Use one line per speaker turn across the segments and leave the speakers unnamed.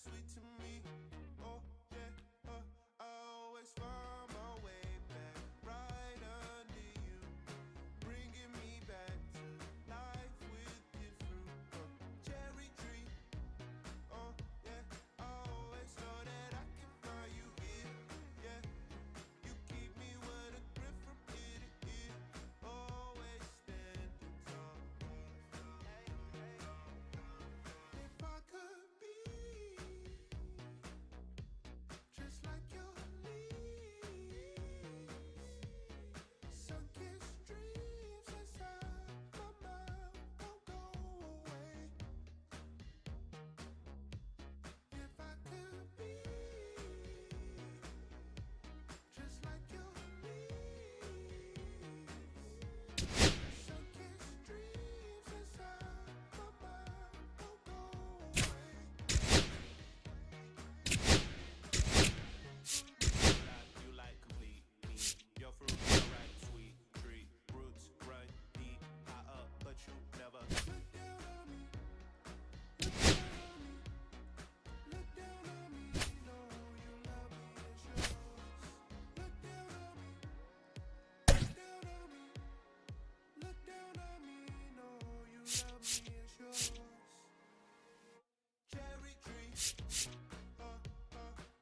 sweet to me. Oh yeah, I always find my way back right under you, bringing me back to life with your fruit. Cherry tree. Oh yeah, I always know that I can find you here. Yeah, you keep me with a grip from ear to ear. Always standing tall. If I could be just like your leaves, sun-kissed dreams inside my mind won't go away. If I could be just like your leaves, sun-kissed dreams inside my mind won't go away. You like complete me. Your fruit is right, sweet tree. Roots run deep, high up, but you never look down on me. Look down on me. Look down on me. No, you love me, it's yours. Look down on me. Look down on me. Look down on me. No, you love me, it's yours. Cherry tree.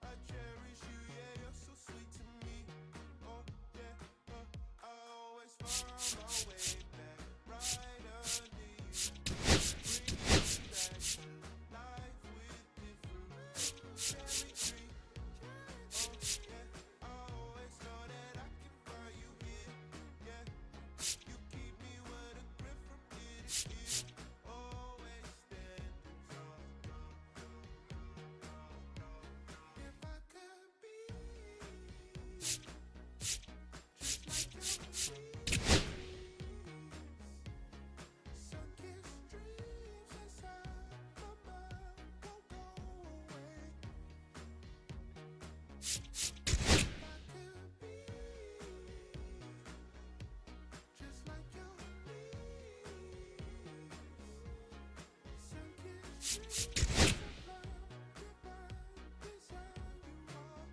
I cherish you, yeah, you're so sweet to me. Oh yeah, I always find my way back right under you, bringing me back to life with your fruit. Cherry tree. Oh yeah, I always know that I can find you here. Yeah, you keep me with a grip from ear to ear. Always standing tall. If I could be just like your leaves, sun-kissed dreams inside my mind won't go away. If I could be just like your leaves, sun-kissed dreams inside you are.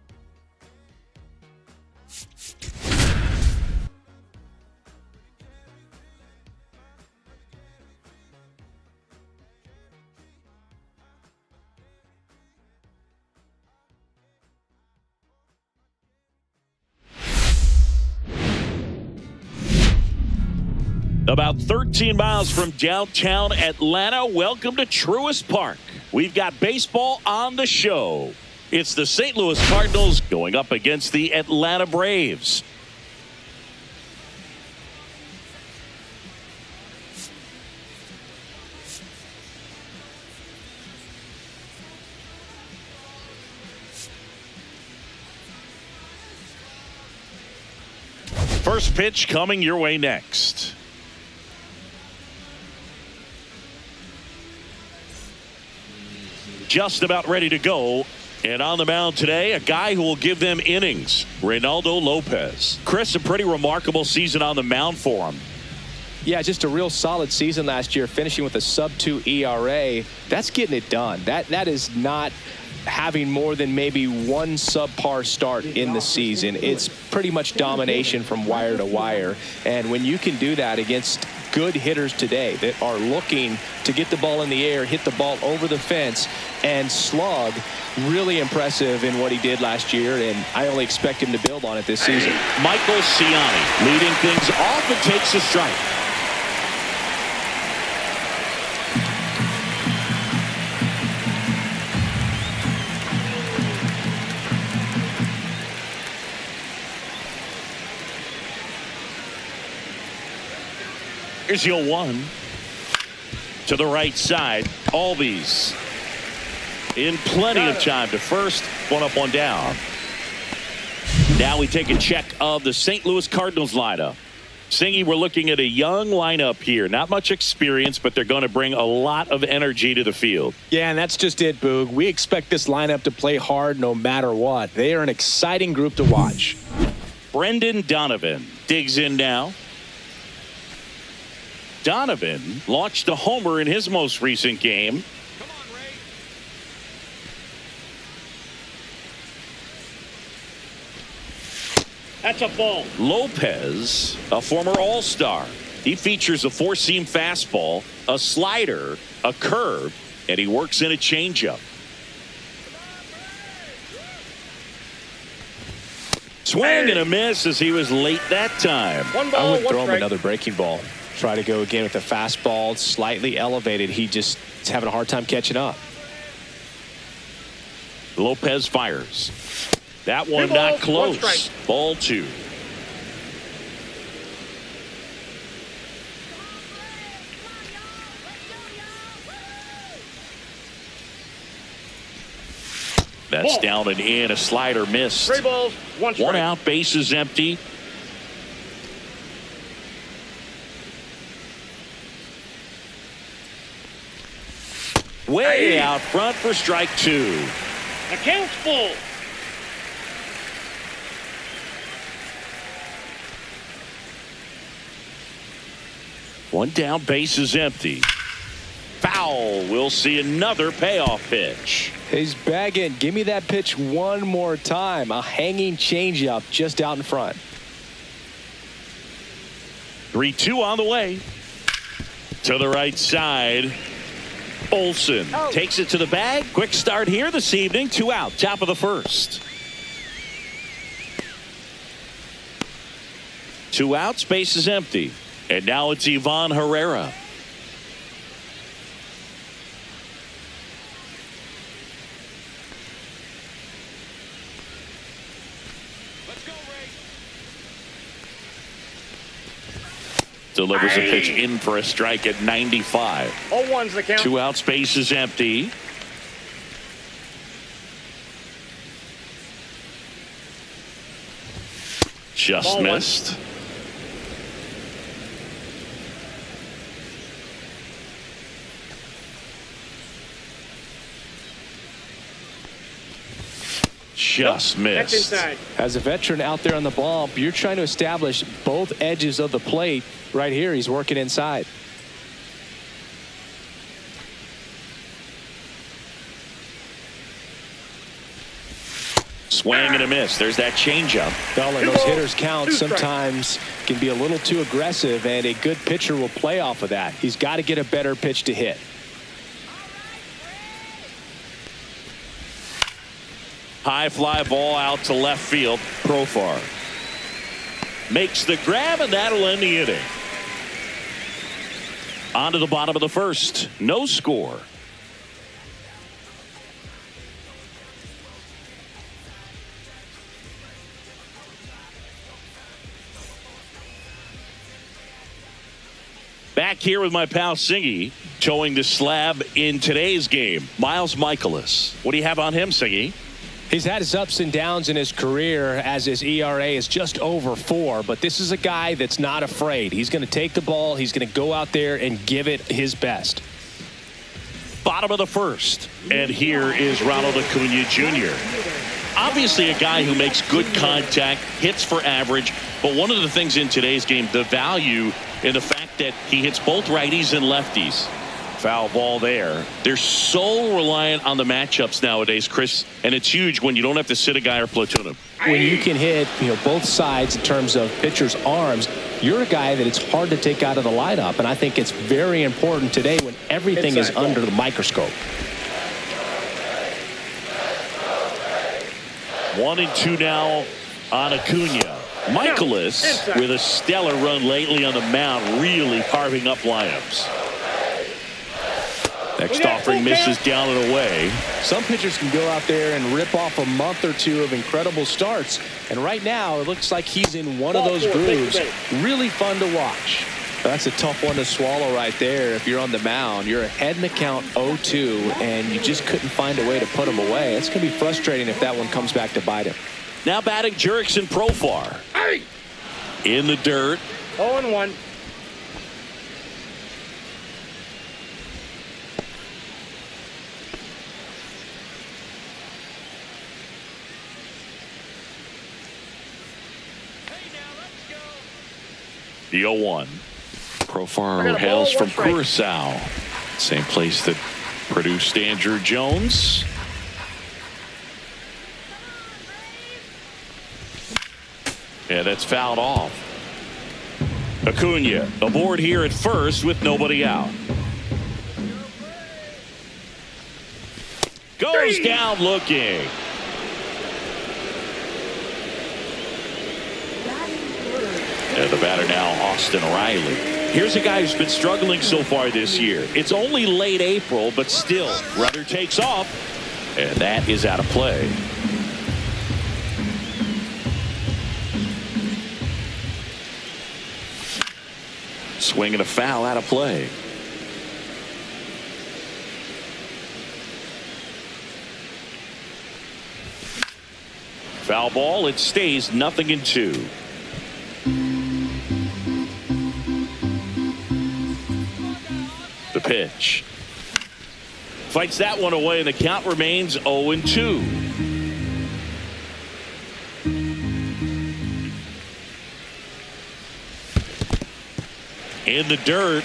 About 13 miles from downtown Atlanta, welcome to Truist Park. We've got baseball on the show. It's the St. Louis Cardinals going up against the Atlanta Braves. First pitch coming your way next. Just about ready to go. And on the mound today, a guy who will give them innings, Reynaldo Lopez. Chris, a pretty remarkable season on the mound for him.
Yeah, just a real solid season last year, finishing with a sub-2 ERA. That's getting it done. That is not having more than maybe one subpar start in the season. It's pretty much domination from wire to wire. And when you can do that against good hitters today that are looking to get the ball in the air, hit the ball over the fence, and slug, really impressive in what he did last year, and I only expect him to build on it this season.
Michael Ciani leading things off and takes a strike. Here's your 1 to the right side. Albies in plenty of time to first. 1 up, 1 down. Now we take a check of the St. Louis Cardinals lineup. Singy, we're looking at a young lineup here. Not much experience, but they're going to bring a lot of energy to the field.
Yeah, and that's just it, Boog. We expect this lineup to play hard no matter what. They are an exciting group to watch.
Brendan Donovan digs in now. Donovan launched a homer in his most recent game.
That's a ball.
Lopez, a former All-Star. He features a four-seam fastball, a slider, a curve, and he works in a changeup. Swing and a miss as he was late that time.
One ball,
I would
one
throw him
strike.
another breaking ball. Try to go again with the fastball, slightly elevated. He just is having a hard time catching up.
Lopez fires. That one
Two
not
balls, one
close.
strike.
Ball two. That's
Ball.
down and in. A slider missed.
3 balls, 1 strike.
One out, base is empty. Way out front for strike two.
The count's full.
One down, base is empty. Foul. We'll see another payoff pitch.
He's begging. Give me that pitch one more time. A hanging changeup just out in front.
3-2 on the way. To the right side. Olsen takes it to the bag. Quick start here this evening. 2 out. Top of the first. 2 outs. Base is empty. And now it's Ivan Herrera. Delivers a pitch in for a strike at 95.
0-1's the count.
2 outs, base is empty. Just
Ball one.
missed. Just
That's
missed.
inside.
As a veteran out there on the bump, you're trying to establish both edges of the plate. Right here, he's working inside.
Swing and a miss. There's that changeup.
Well, and
2
those
balls,
hitters count
2 strikes.
sometimes can be a little too aggressive, and a good pitcher will play off of that. He's got to get a better pitch to hit.
High fly ball out to left field. Profar makes the grab, and that'll end the inning. On to the bottom of the first. No score. Back here with my pal Singy, towing the slab in today's game. Miles Michaelis. What do you have on him, Singy?
He's had his ups and downs in his career as his ERA is just over 4, but this is a guy that's not afraid. He's going to take the ball. He's going to go out there and give it his best.
Bottom of the first. And here is Ronald Acuna Jr. Obviously a guy who makes good contact, hits for average, but one of the things in today's game, the value in the fact that he hits both righties and lefties. Foul ball there. They're so reliant on the matchups nowadays, Chris, and it's huge when you don't have to sit a guy or platoon him.
When you can hit, both sides in terms of pitchers' arms, you're a guy that it's hard to take out of the lineup, and I think it's very important today when everything is under the microscope.
1-2 now on Acuna. Michaelis with a stellar run lately on the mound, really carving up lineups. Next offering misses down and away.
Some pitchers can go out there and rip off a month or two of incredible starts, and right now it looks like he's in one of those grooves. Really fun to watch. That's a tough one to swallow right there. If you're on the mound, you're ahead in the count 0-2, and you just couldn't find a way to put him away. It's going to be frustrating if that one comes back to bite him.
Now batting Jurickson Profar. In the dirt.
0-1.
The 0-1. Profar
got a
hails
ball,
from
1 strike.
Curacao. Same place that produced Andrew Jones. And that's fouled off. Acuna aboard here at first with nobody out. Goes down looking. And the batter now, Austin Riley. Here's a guy who's been struggling so far this year. It's only late April, but still, runner takes off, and that is out of play. Swing and a foul, out of play. Foul ball, it stays 0-2. The pitch. Fights that one away, and the count remains 0-2. In the dirt.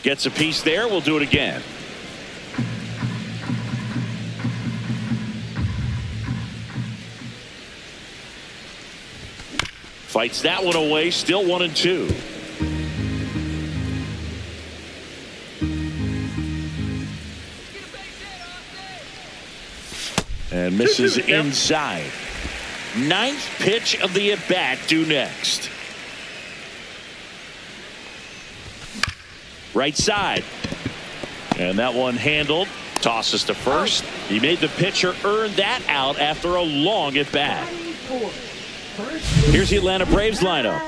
Gets a piece there. We'll do it again. Fights that one away. Still 1-2. And misses inside. Ninth pitch of the at-bat due next. Right side. And that one handled. Tosses to first. He made the pitcher earn that out after a long at-bat. Here's the Atlanta Braves lineup.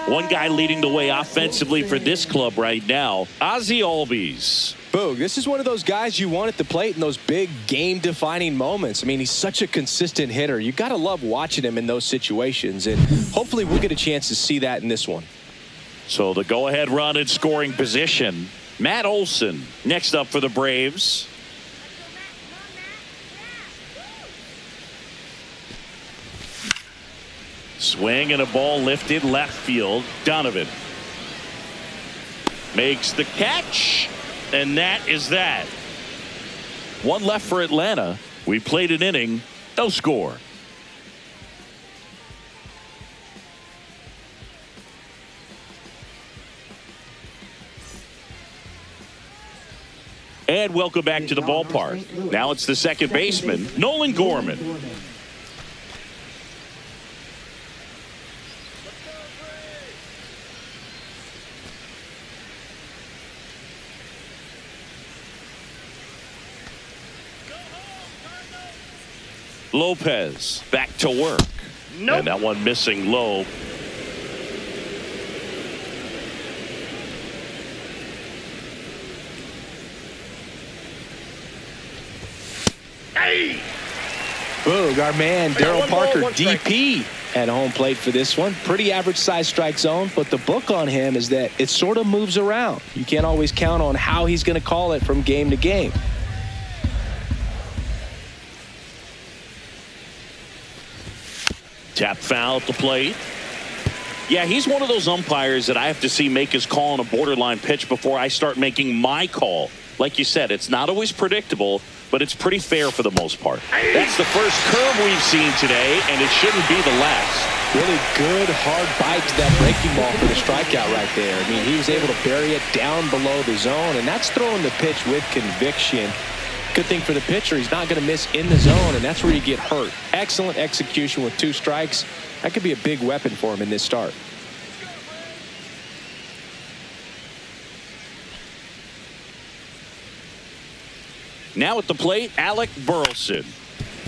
One guy leading the way offensively for this club right now, Ozzie Albies.
Boog, this is one of those guys you want at the plate in those big game-defining moments. I mean, he's such a consistent hitter. You got to love watching him in those situations, and hopefully we'll get a chance to see that in this one.
So the go-ahead run in scoring position. Matt Olson next up for the Braves. Swing and a ball lifted left field. Donovan makes the catch, and that is that. One left for Atlanta. We played an inning, no score. And welcome back to the ballpark. Now it's the second baseman, Nolan Gorman. Lopez back to work. Nope. And that one missing low.
Hey! Boog, our man Daryl Parker, DP, at home plate for this one. Pretty average size strike zone, but the book on him is that it sort of moves around. You can't always count on how he's going to call it from game to game.
Tap foul at the plate. Yeah, he's one of those umpires that I have to see make his call on a borderline pitch before I start making my call. Like you said, it's not always predictable, but it's pretty fair for the most part. That's the first curve we've seen today, and it shouldn't be the last.
Really good, hard bite to that breaking ball for the strikeout right there. I mean, he was able to bury it down below the zone, and that's throwing the pitch with conviction. Good thing for the pitcher, he's not going to miss in the zone, and that's where you get hurt. Excellent execution with 2 strikes. That could be a big weapon for him in this start.
Now at the plate, Alec Burleson.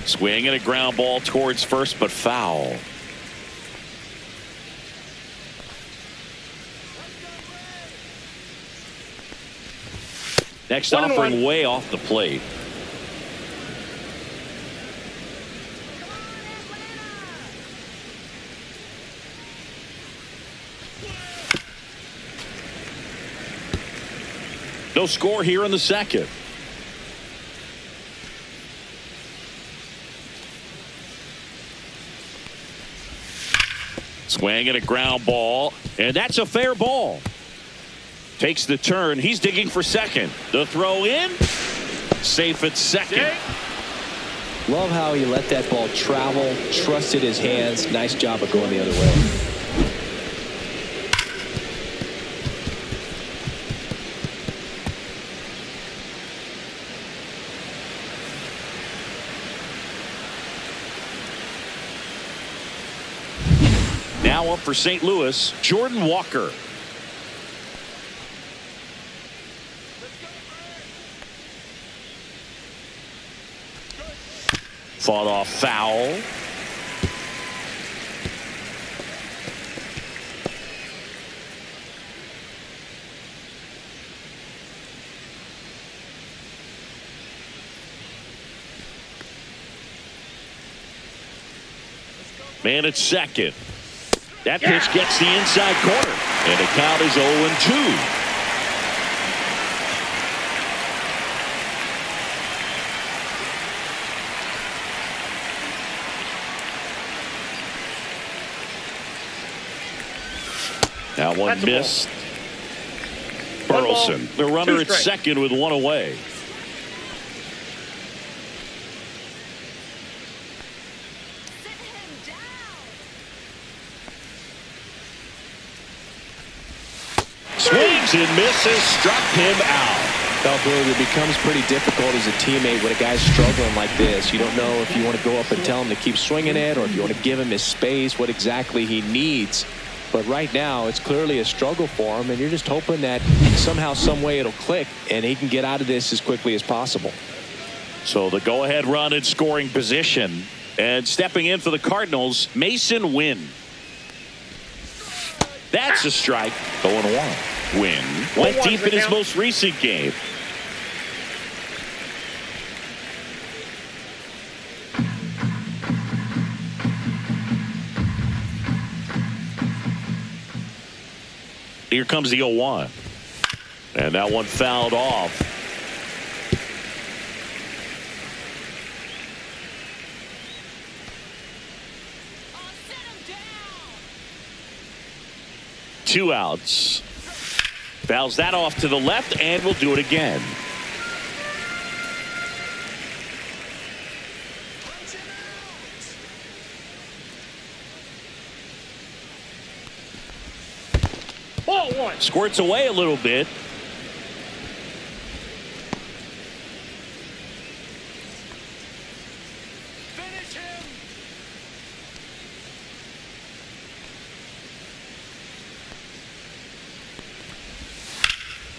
Swing and a ground ball towards first, but foul. Next offering way off the plate. No score here in the second. Swing and a ground ball, and that's a fair ball. Takes the turn. He's digging for second. The throw in. Safe at second.
Love how he let that ball travel, trusted his hands. Nice job of going the other way.
Now up for St. Louis, Jordan Walker. Fought off foul. Man at second. That pitch gets the inside corner, and the count is 0-2. That one missed. Burleson, the runner at second with one away. Swings and misses, struck him out.
It becomes pretty difficult as a teammate when a guy's struggling like this. You don't know if you want to go up and tell him to keep swinging it or if you want to give him his space, what exactly he needs. But right now, it's clearly a struggle for him, and you're just hoping that somehow, some way it'll click, and he can get out of this as quickly as possible.
So the go-ahead run in scoring position. And stepping in for the Cardinals, Mason Wynn. That's a strike. 0-1. Wynn went deep in his most recent game. Here comes the 0-1. And that one fouled off. Two outs. Fouls that off to the left, and we'll do it again.
Ball one.
Squirts away a little bit.
Finish him.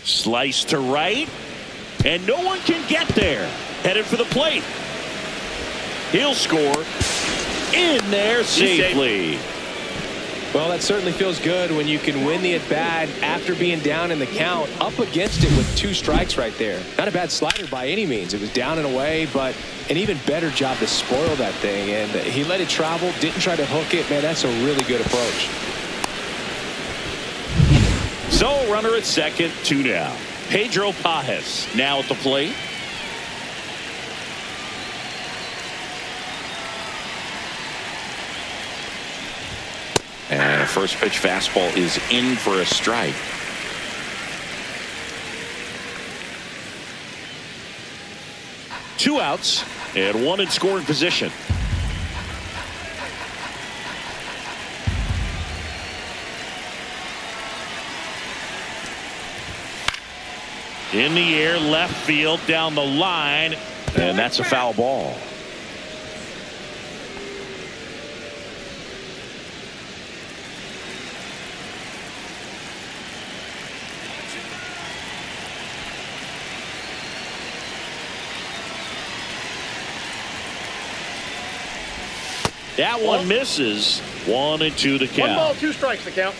Slice to right, and no one can get there. Headed for the plate. He'll score in there safely.
Well, that certainly feels good when you can win the at-bat after being down in the count, up against it with 2 strikes right there. Not a bad slider by any means. It was down and away, but an even better job to spoil that thing. And he let it travel, didn't try to hook it. Man, that's a really good approach.
So, runner at second, 2 down. Pedro Pajes now at the plate. And a first pitch fastball is in for a strike. Two outs and one in scoring position. In the air, left field, down the line, and that's a foul ball. That one misses. 1-2 to count.
1 ball, 2 strikes to count.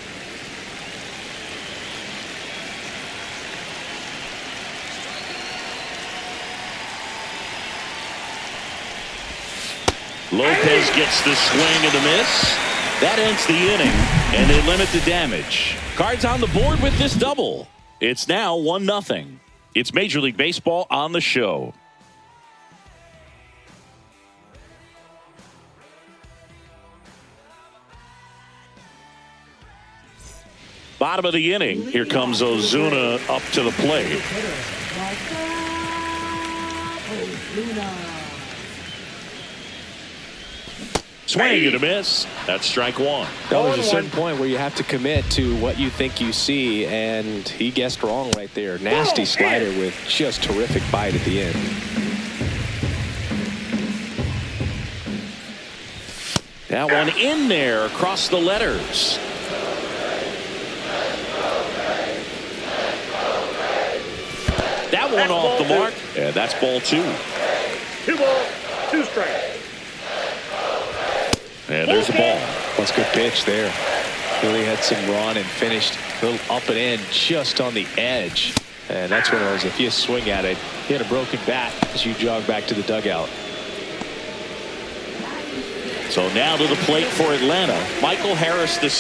Lopez gets the swing and the miss. That ends the inning, and they limit the damage. Cards on the board with this double. It's now 1-0. It's Major League Baseball on the show. Bottom of the inning. Here comes Ozuna up to the plate. Swing and a miss. That's strike one.
There's a certain point where you have to commit to what you think you see, and he guessed wrong right there. Nasty slider with just terrific bite at the end.
That one in there across the letters. That one off the mark. Yeah, that's ball two.
2 balls, 2 strikes.
And there's a ball.
That's a good pitch there. Really had some run and finished a little up and in just on the edge. And that's one of those, if you swing at it, you hit a broken bat as you jog back to the dugout.
So now to the plate for Atlanta, Michael Harris II.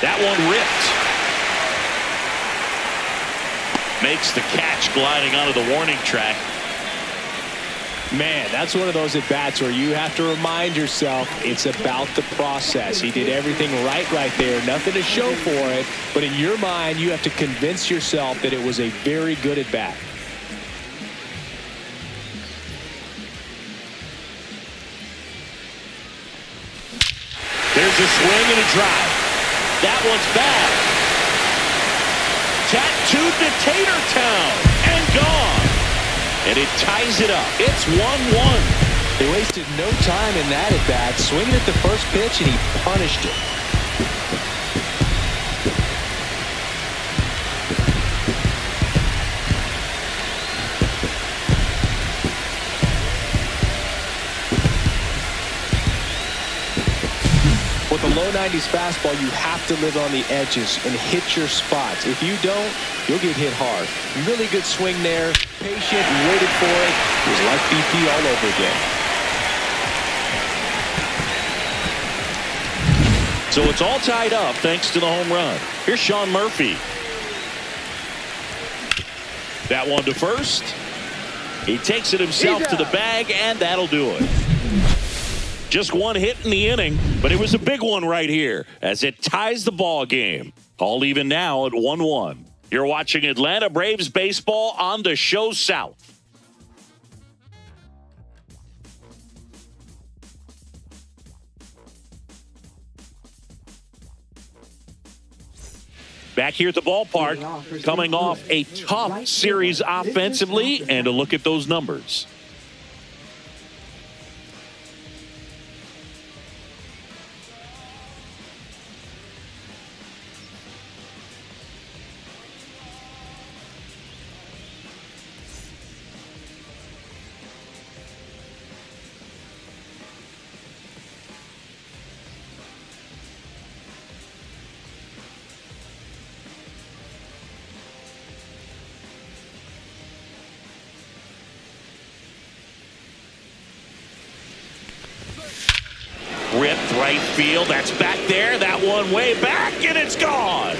That one ripped. Makes the catch gliding onto the warning track.
Man, that's one of those at-bats where you have to remind yourself it's about the process. He did everything right there. Nothing to show for it. But in your mind, you have to convince yourself that it was a very good at-bat.
There's a swing and a drive. That one's back. Tattooed to Tatertown and gone. And it ties it up. It's 1-1.
They wasted no time in that at-bat. Swinging at the first pitch, and he punished it. With a low 90s fastball, you have to live on the edges and hit your spots. If you don't, you'll get hit hard. Really good swing there. Patient, waited for it. It was like BP all over again.
So it's all tied up thanks to the home run. Here's Sean Murphy. That one to first. He takes it himself to the bag, and that'll do it. Just one hit in the inning, but it was a big one right here as it ties the ball game. All even now at 1-1. You're watching Atlanta Braves baseball on the Show South. Back here at the ballpark, coming off a tough series offensively, and a look at those numbers. Ripped right field. That's back there. That one way back, and it's gone.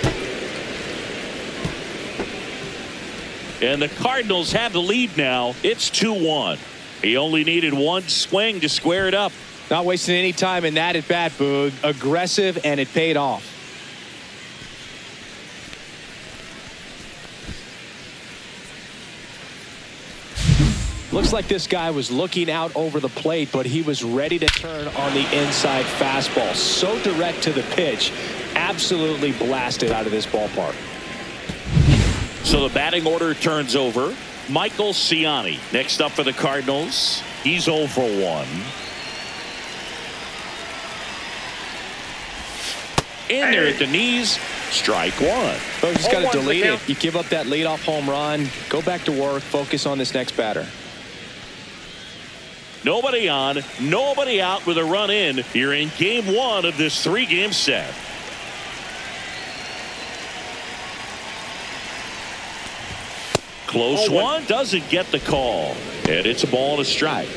And the Cardinals have the lead now. It's 2-1. He only needed one swing to square it up.
Not wasting any time in that at bat, Boog. Aggressive, and it paid off. Looks like this guy was looking out over the plate, but he was ready to turn on the inside fastball. So direct to the pitch. Absolutely blasted out of this ballpark.
So the batting order turns over. Michael Ciani next up for the Cardinals. He's 0 for 1. In there at the knees. Strike one.
So you just got to delete it. You give up that leadoff home run. Go back to work. Focus on this next batter.
Nobody on, nobody out with a run in. You're in game 1 of this 3-game set. Close one, doesn't get the call. And it's a ball and a strike.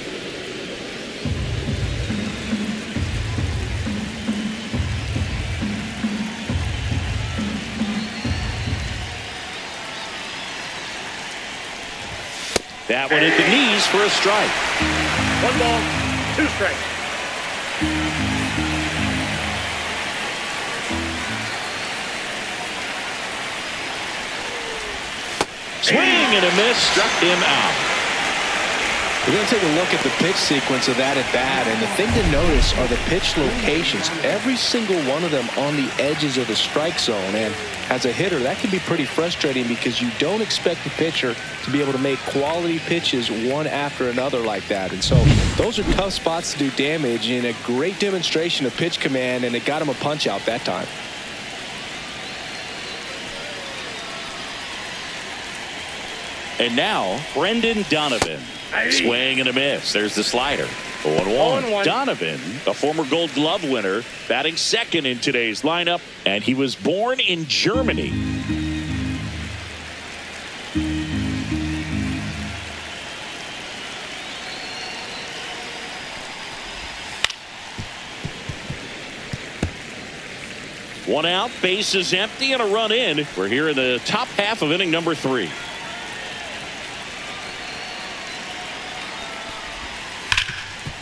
That one hit the knees for a strike.
1 ball, 2 strikes.
Swing and a miss, struck him out.
We're going to take a look at the pitch sequence of that at bat, and the thing to notice are the pitch locations. Every single one of them on the edges of the strike zone, and as a hitter, that can be pretty frustrating because you don't expect the pitcher to be able to make quality pitches one after another like that. And so those are tough spots to do damage, and a great demonstration of pitch command, and it got him a punch out that time.
And now, Brendan Donovan. Swing and a miss. There's the slider. 0-1. Donovan, a former Gold Glove winner, batting second in today's lineup, and he was born in Germany. One out, base is empty, and a run in. We're here in the top half of inning number 3.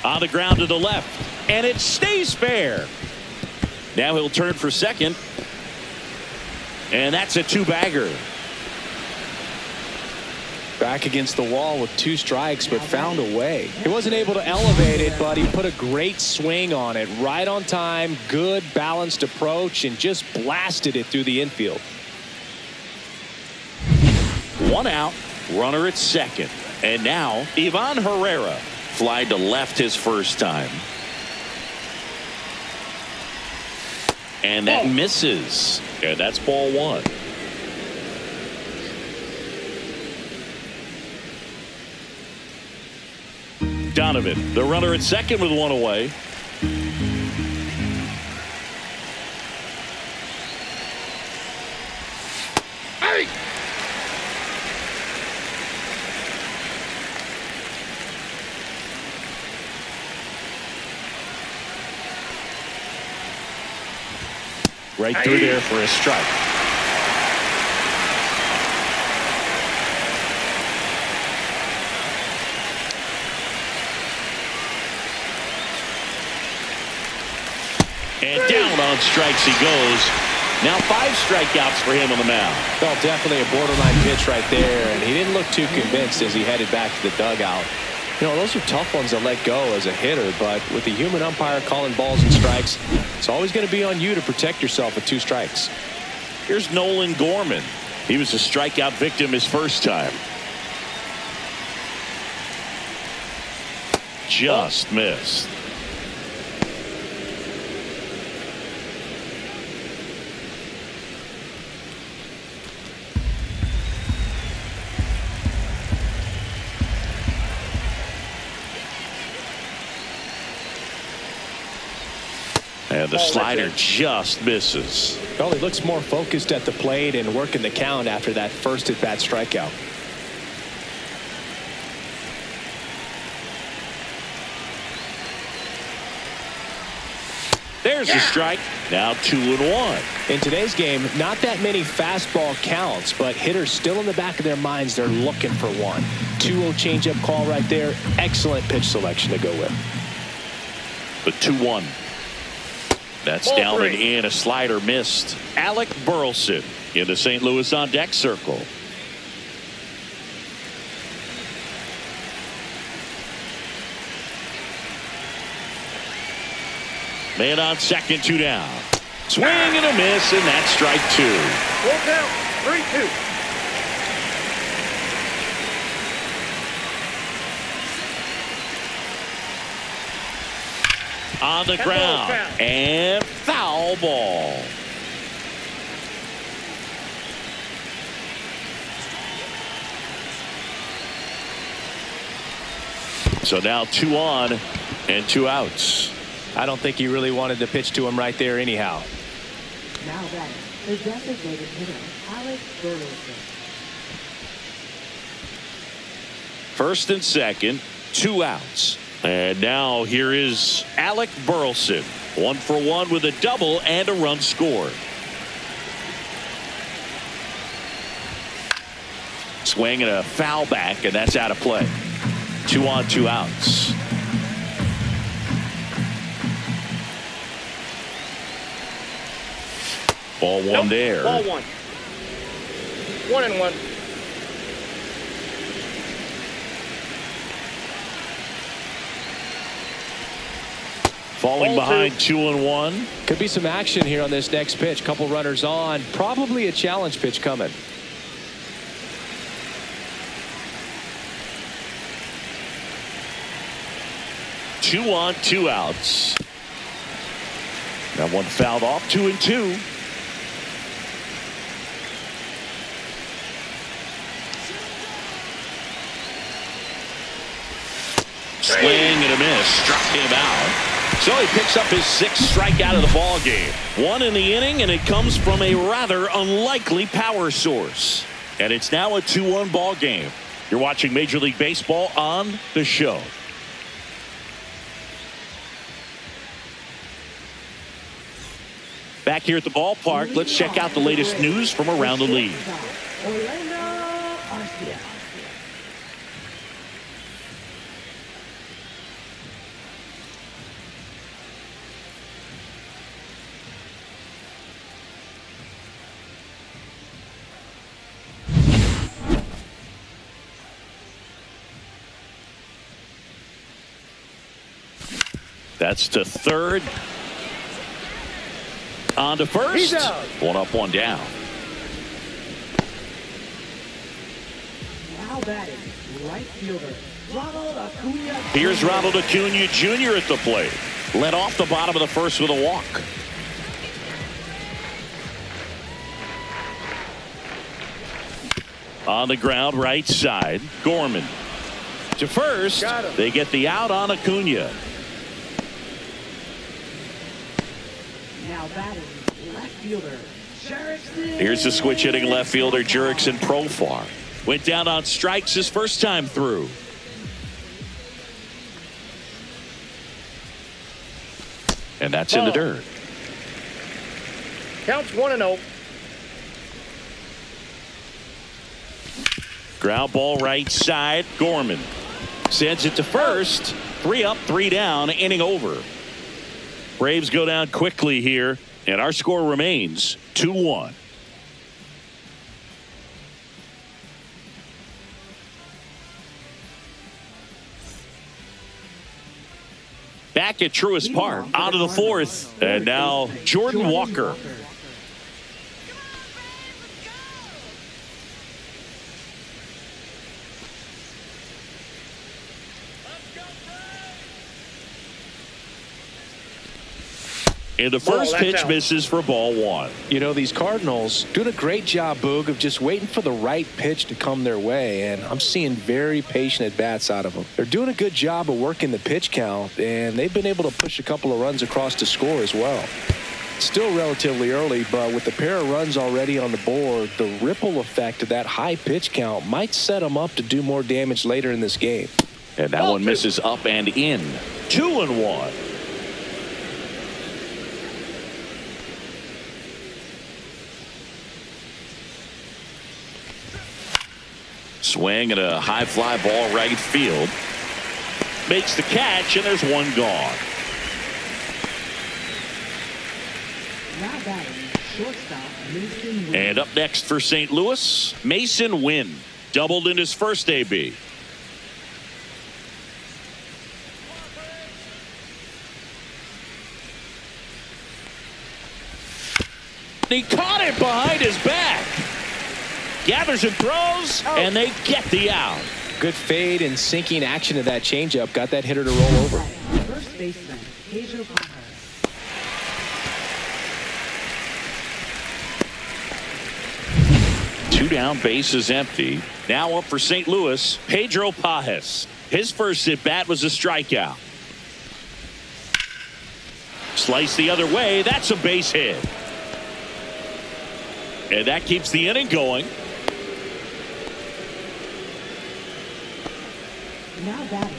On the ground to the left, and it stays fair. Now he'll turn for second, and that's a 2-bagger.
Back against the wall with 2 strikes, but found a way. He wasn't able to elevate it, but he put a great swing on it. Right on time, good balanced approach, and just blasted it through the infield.
1 out, runner at second. And now, Ivan Herrera. Fly to left his first time. And that misses. And that's ball 1. Donovan, the runner at second with 1 away.
Hey!
Right through there for a strike. And down on strikes he goes. Now 5 strikeouts for him on the mound.
Well, definitely a borderline pitch right there, and he didn't look too convinced as he headed back to the dugout. You know, those are tough ones to let go as a hitter, but with the human umpire calling balls and strikes, it's always going to be on you to protect yourself with 2 strikes.
Here's Nolan Gorman. He was a strikeout victim his first time. Just missed. And the slider just misses.
Well, he looks more focused at the plate and working the count after that first at-bat strikeout.
There's the strike. Now 2-1.
In today's game, not that many fastball counts, but hitters still in the back of their minds, they're looking for one. 2-0 changeup call right there. Excellent pitch selection to go with.
The 2-1. That's
Ball
down
3.
and in. A slider missed. Alec Burleson in the St. Louis on deck circle. Man on second, 2 down. Swing and a miss, and that's strike 2.
Full count, 3-2.
On the
That
ground,
ball's foul.
and foul ball. So now 2 on and 2 outs.
I don't think he really wanted to pitch to him right there anyhow.
Now batting, the designated hitter, Alex Burleson.
First and second, 2 outs. And now here is Alec Burleson. 1 for 1 with a double and a run scored. Swing and a foul back, and that's out of play. 2 on, 2 outs. Ball one there.
Ball 1. 1-1.
Falling
Ball
behind
2.
2-1.
Could be some action here on this next pitch. Couple runners on. Probably a challenge pitch coming.
Two on, 2 outs. That one fouled off. 2-2. Swing and a miss. Struck him out. So he picks up his 6th strikeout of the ball game. 1 in the inning, and it comes from a rather unlikely power source. And it's now a 2-1 ball game. You're watching Major League Baseball on The Show. Back here at the ballpark, let's check out the latest news from around the league. That's to third. On to first.
He's out.
1 up, 1 down.
Now batting, right fielder, Ronald Acuna.
Here's Ronald Acuna Jr. at the plate. Led off the bottom of the first with a walk. On the ground, right side, Gorman. To first, they get the out on Acuna.
Now batting, left fielder, Jerickson.
Here's the switch hitting left fielder Jerickson Profar. Went down on strikes his first time through. And that's in the dirt.
Counts 1-0.
Ground ball right side, Gorman. Sends it to first. 3 up, 3 down, inning over. Braves go down quickly here, and our score remains 2-1. Back at Truist Park, out of the 4th, and now Jordan Walker. And the first pitch misses for ball 1.
You know, these Cardinals doing a great job, Boog, of just waiting for the right pitch to come their way, and I'm seeing very patient at-bats out of them. They're doing a good job of working the pitch count, and they've been able to push a couple of runs across to score as well. Still relatively early, but with the pair of runs already on the board, the ripple effect of that high pitch count might set them up to do more damage later in this game.
And that one misses up and in. 2-1. Swing and a high fly ball right field. Makes the catch, and there's one gone.
Now batting, shortstop, Mason Wynn.
And up next for St. Louis, Mason Wynn. Doubled in his first AB. He caught it behind his back. Gathers and throws, and they get the out.
Good fade and sinking action of that changeup. Got that hitter to roll over.
First baseman, Pedro Papa.
2 down, base is empty. Now up for St. Louis, Pedro Pajes. His first at-bat was a strikeout. Slice the other way. That's a base hit. And that keeps the inning going.
Now batting,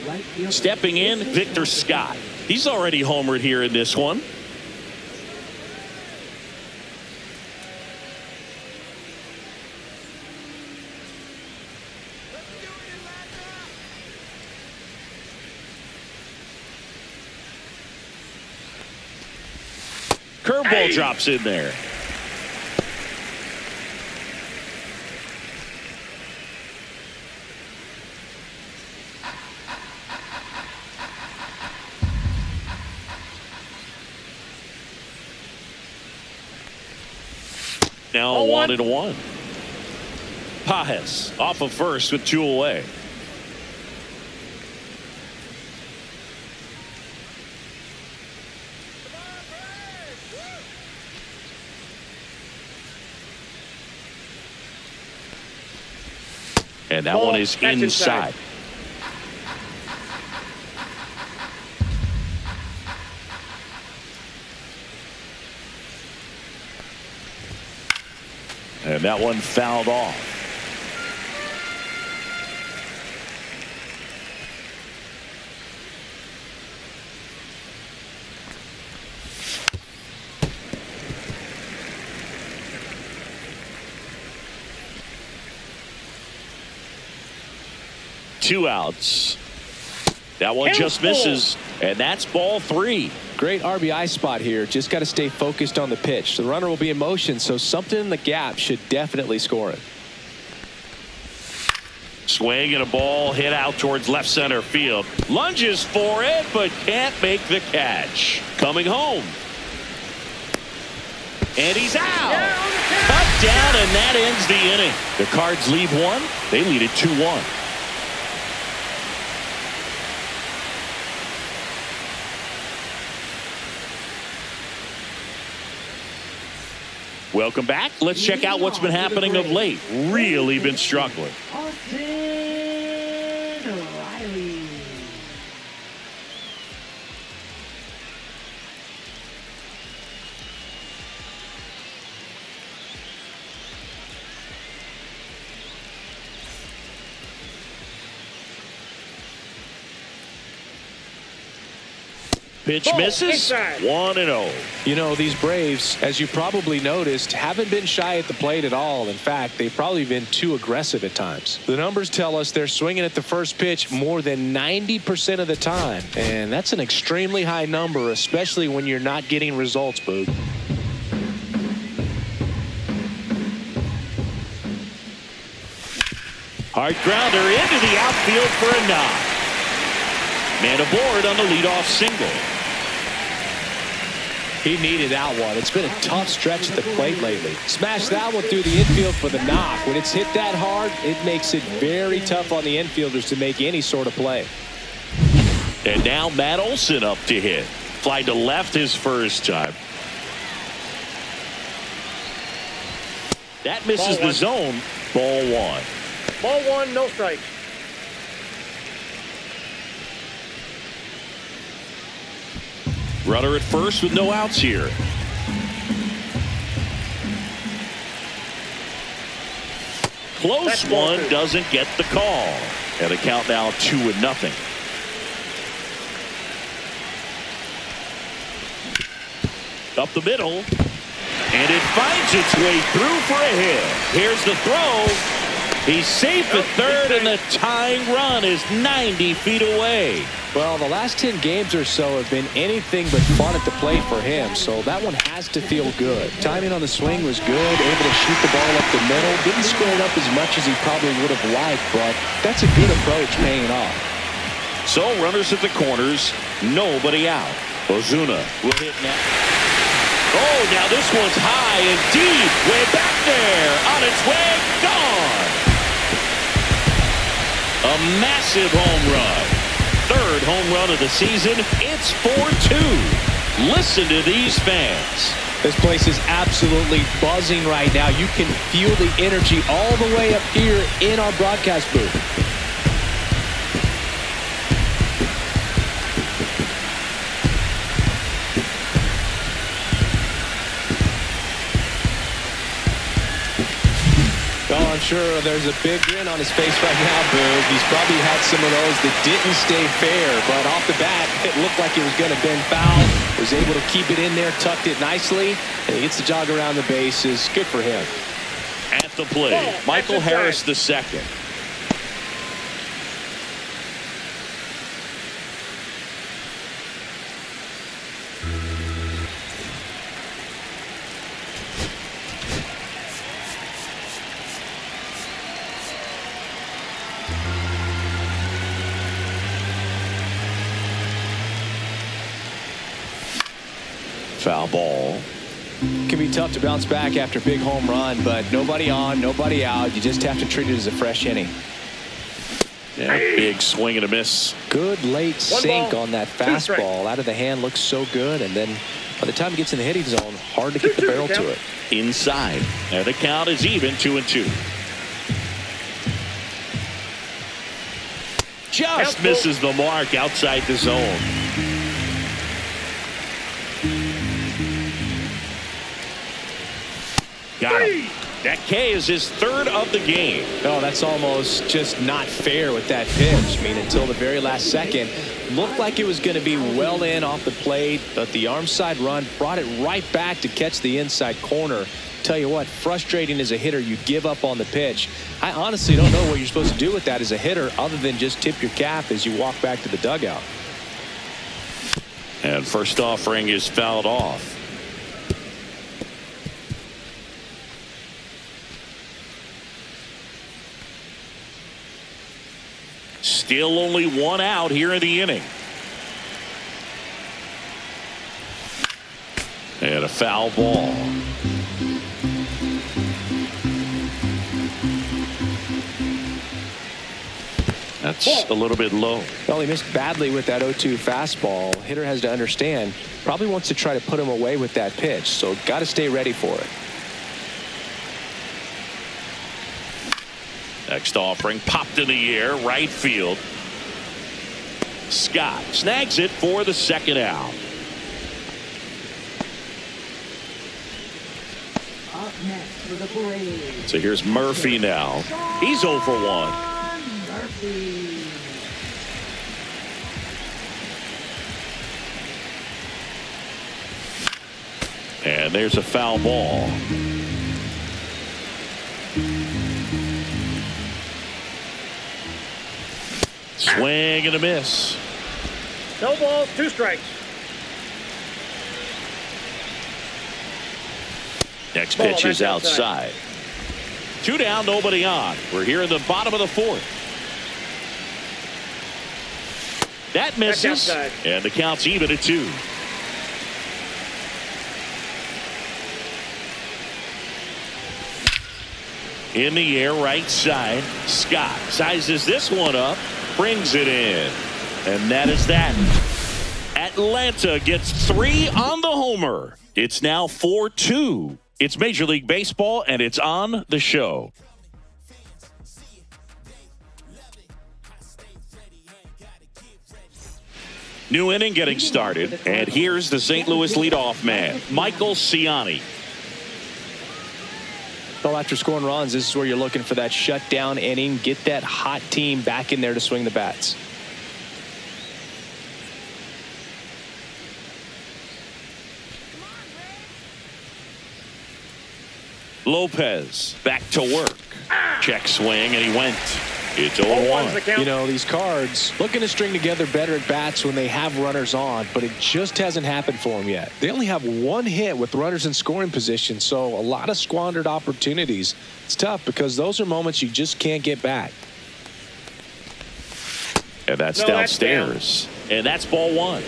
right fielder.
Stepping in, Victor Scott. He's already homered here in this one. Curveball drops in there. Now 1-1. Pages off of first with 2 away. And that one is inside. And that one fouled off. Two outs. That one just misses, and that's ball 3.
Great RBI spot here. Just got to stay focused on the pitch. The runner will be in motion, so something in the gap should definitely score it.
Swing and a ball hit out towards left center field. Lunges for it, but can't make the catch. Coming home. And he's out. Cut down, and that ends the inning. The Cards lead 1. They lead it 2-1. Welcome back. Let's check out what's been happening of late. Really been struggling.
Austin Riley.
Pitch misses. 1-0.
You know, these Braves, as you probably noticed, haven't been shy at the plate at all. In fact, they've probably been too aggressive at times. The numbers tell us they're swinging at the first pitch more than 90% of the time. And that's an extremely high number, especially when you're not getting results, Boog.
Hard grounder into the outfield for a knock. Man aboard on the leadoff single.
He needed that one. It's been a tough stretch at the plate lately. Smashed that one through the infield for the knock. When it's hit that hard, it makes it very tough on the infielders to make any sort of play.
And now Matt Olson up to hit. Fly to left his first time. That misses the zone. Ball 1.
Ball 1, no strikes.
Runner at first with no outs here. Close one, doesn't get the call. And the count now 2-0. Up the middle. And it finds its way through for a hit. Here's the throw. He's safe at third, and the tying run is 90 feet away.
Well, the last 10 games or so have been anything but fun at the plate for him, so that one has to feel good. Timing on the swing was good, able to shoot the ball up the middle. Didn't square it up as much as he probably would have liked, but that's a good approach paying off.
So runners at the corners, nobody out. Ozuna will hit now. Oh, now this one's high and deep, way back there, on its way, gone. A massive home run. Third home run of the season. It's 4-2. Listen to these fans.
This place is absolutely buzzing right now. You can feel the energy all the way up here in our broadcast booth. Well, I'm sure there's a big grin on his face right now, Boog. He's probably had some of those that didn't stay fair, but off the bat, it looked like it was going to bend foul. Was able to keep it in there, tucked it nicely, and he gets the jog around the bases. Good for him.
At the plate, Michael Harris II. Foul ball.
Can be tough to bounce back after a big home run, but nobody on, nobody out. You just have to treat it as a fresh inning.
Yeah, big swing and a miss.
Good late sink
ball,
on that
2 strikes.
fastball. Out of the hand, looks so good, and then by the time it gets in the hitting zone, hard to get the barrel to it.
Inside. And the count is even, 2-2. Just misses the mark outside the zone. Got him. That K is his 3rd of the game.
Oh, that's almost just not fair with that pitch. I mean, until the very last second, looked like it was going to be well in off the plate, but the arm side run brought it right back to catch the inside corner. Tell you what, frustrating as a hitter, you give up on the pitch. I honestly don't know what you're supposed to do with that as a hitter other than just tip your cap as you walk back to the dugout.
And first offering is fouled off. Still only 1 out here in the inning. And a foul ball. That's a little bit low.
Well, he missed badly with that 0-2 fastball. Hitter has to understand, probably wants to try to put him away with that pitch, so got to stay ready for it.
Next offering popped in the air, right field. Scott snags it for the 2nd out.
Up next for the Braves.
So here's Murphy now. He's 0 for 1.
Murphy.
And there's a foul ball. Swing and a miss.
No balls, 2 strikes.
Next
Ball,
pitch is
that's
outside. 2 down, nobody on. We're here in the bottom of the 4th. That misses.
outside.
And the count's even at 2. In the air, right side. Scott sizes this one up, brings it in. And that is that. Atlanta gets 3 on the homer. It's now 4-2. It's Major League Baseball, and it's on the show. New inning getting started, and here's the St. Louis leadoff man, Michael Ciani.
Well, after scoring runs, this is where you're looking for that shutdown inning. Get that hot team back in there to swing the bats.
Lopez back to work. Check swing, and he went. It's
0-1's the
0-1.
count.
You know, these Cards looking to string together better at bats when they have runners on, but it just hasn't happened for them yet. They only have 1 hit with runners in scoring position, so a lot of squandered opportunities. It's tough because those are moments you just can't get back.
And that's
No, that's
downstairs. And that's ball 1.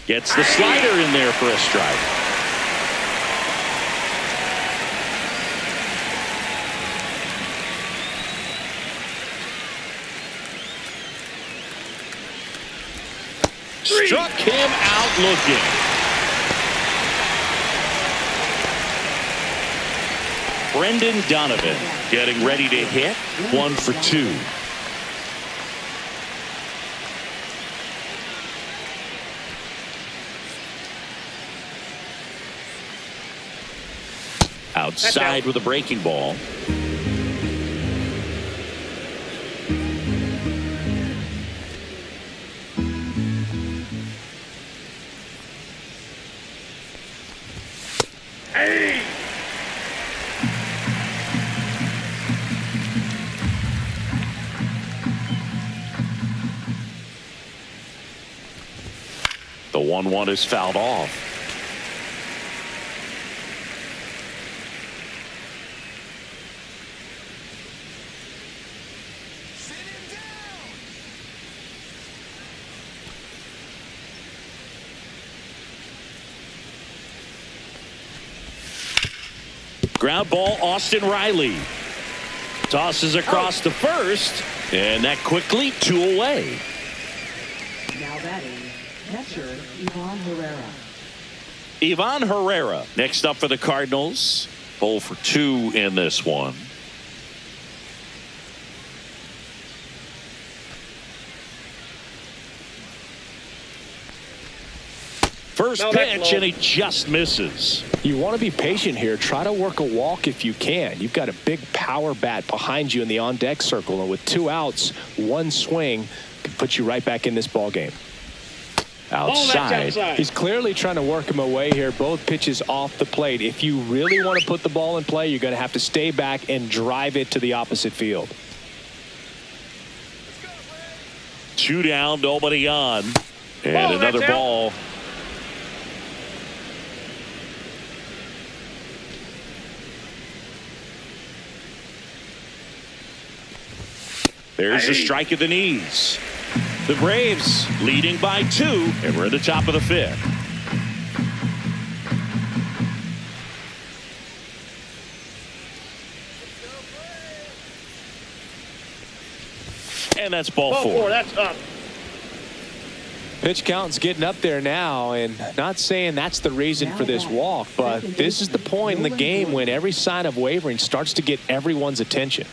Gets the slider in there for a strike. Struck him out looking. Brendan Donovan getting ready to hit. 1 for 2. Outside with a breaking ball. 1-1 is fouled off.
Sit him down.
Ground ball, Austin Riley. Tosses across to first, and that quickly 2 away.
Now batting, catcher Ivan Herrera.
Ivan Herrera next up for the Cardinals. 0 for 2 in this one. First pitch, and he just misses.
You want to be patient here. Try to work a walk if you can. You've got a big power bat behind you in the on-deck circle, and with 2 outs, 1 swing can put you right back in this ball game.
Outside.
He's clearly trying to work him away here. Both pitches off the plate. If you really want to put the ball in play, you're going to have to stay back and drive it to the opposite field.
2 down, nobody on. And another ball. There's a strike at the knees. The Braves leading by 2, and we're at the top of the 5th. And that's ball 4.
That's up.
Pitch count's getting up there now, and not saying that's the reason for this walk, but this is the point in the game when every sign of wavering starts to get everyone's attention.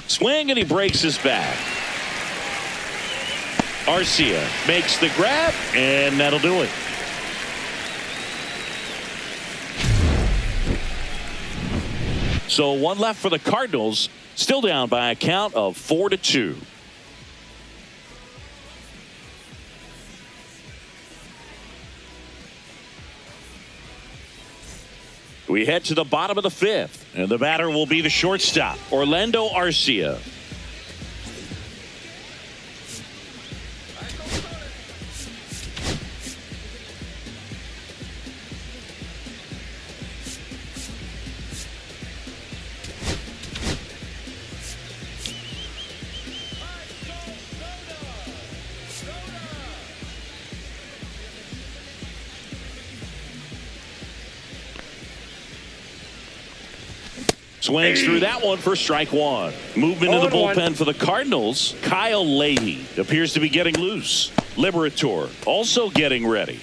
Swing, and he breaks his back. Arcia makes the grab, and that'll do it. So 1 left for the Cardinals, still down by a count of 4-2. We head to the bottom of the 5th, and the batter will be the shortstop, Orlando Arcia. Swings through that one for strike 1. Movement in the bullpen for the Cardinals. Kyle Leahy appears to be getting loose. Liberator also getting ready.